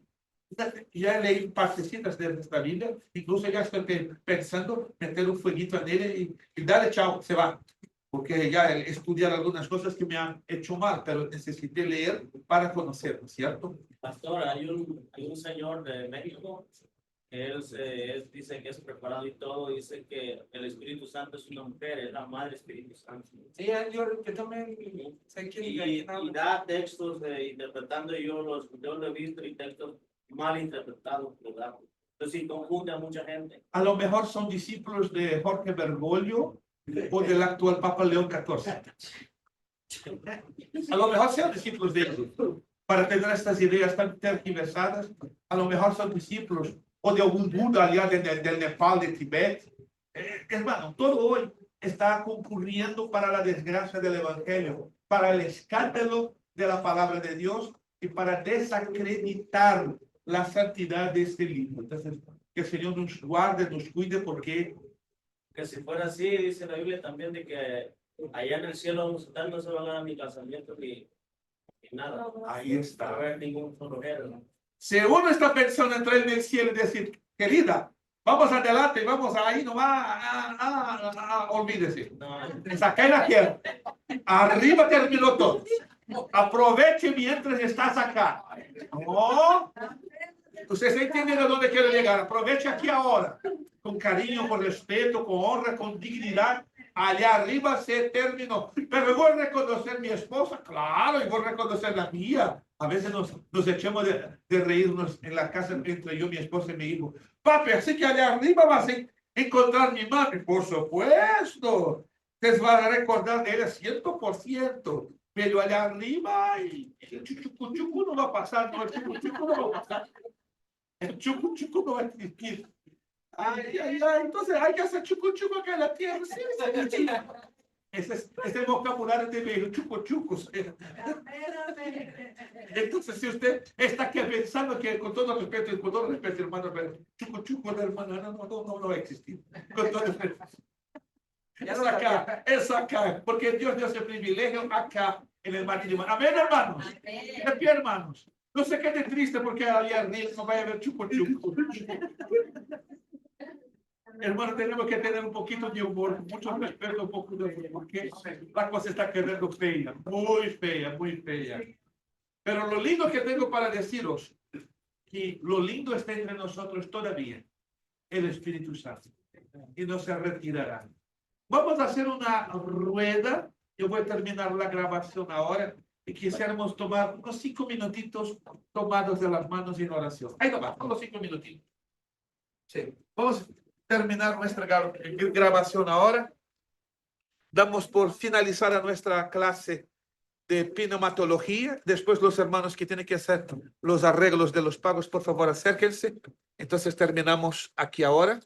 Ya leí partecitas de esta Biblia, incluso ya estoy pensando meter un fueguito en ella y darle chao, se va. Porque ya estudiar algunas cosas que me han hecho mal, pero necesité leer para conocer, ¿no es cierto? Pastor, hay un señor de México que él dice que es preparado y todo, dice que el Espíritu Santo es una mujer, es la madre Espíritu Santo. Sí, yo también sé que... Y da textos interpretando, yo lo he visto, y textos mal interpretados, ¿verdad? Entonces sí confunde a mucha gente. A lo mejor son discípulos de Jorge Bergoglio o del actual Papa León XIV. A lo mejor sean discípulos de ellos para tener estas ideas tan tergiversadas. A lo mejor son discípulos o de algún Buda allá del Nepal, de Tibet. Hermano, todo hoy está concurriendo para la desgracia del Evangelio, para el escándalo de la palabra de Dios y para desacreditar la santidad de este libro. Entonces, que el Señor nos guarde, nos cuide, porque Que si fuera así, dice la Biblia también de que allá en el cielo vamos a estar, no se va a dar ni casamiento ni nada. ahí No va a está. haber ningún soltero, ¿no? Si uno está pensando en entrar en el cielo y decir, querida, vamos adelante, vamos ahí nomás, olvídese. No, Saca la tierra. Arriba terminó todo. Aproveche mientras estás acá. No. Usted se entiende de dónde quiere llegar. Aproveche aquí ahora. Con cariño, con respeto, con honra, con dignidad. Allá arriba se terminó. Pero voy a reconocer mi esposa, claro, y voy a reconocer la mía. A veces nos echamos de reírnos en la casa entre yo, mi esposa y mi hijo. Papi, así que allá arriba vas a encontrar mi madre. Por supuesto. Ustedes van a recordar de ella 100%. Pero allá arriba y el chucu no va a pasar. No, el chucu no va a pasar. El chucu no va a existir. Ay, ay, ay, entonces hay que hacer chucu acá en la tierra. Sí, sí, sí. Ese es el vocabulario de viejo, chucu. Entonces, si usted está aquí pensando que con todo respeto, hermano, pero chucu de hermano, no va a existir. Con todo respeto. Es acá, porque Dios dio ese privilegio acá en el matrimonio. Amén, hermanos. De pie, hermanos. No se quede triste porque allá arriba no vaya a haber chucu. Hermano, tenemos que tener un poquito de humor, mucho respeto, un poco de humor, porque la cosa está quedando fea, muy fea. Pero lo lindo que tengo para deciros, que lo lindo está entre nosotros todavía, el Espíritu Santo, y no se retirará. Vamos a hacer una rueda, yo voy a terminar la grabación ahora, y quisiéramos tomar unos 5 minutitos tomados de las manos en oración. Ahí nomás, unos 5 minutitos. Sí, vamos a terminar nuestra grabación ahora. Damos por finalizada nuestra clase de pneumatología. Después los hermanos que tienen que hacer los arreglos de los pagos, por favor, acérquense. Entonces terminamos aquí ahora.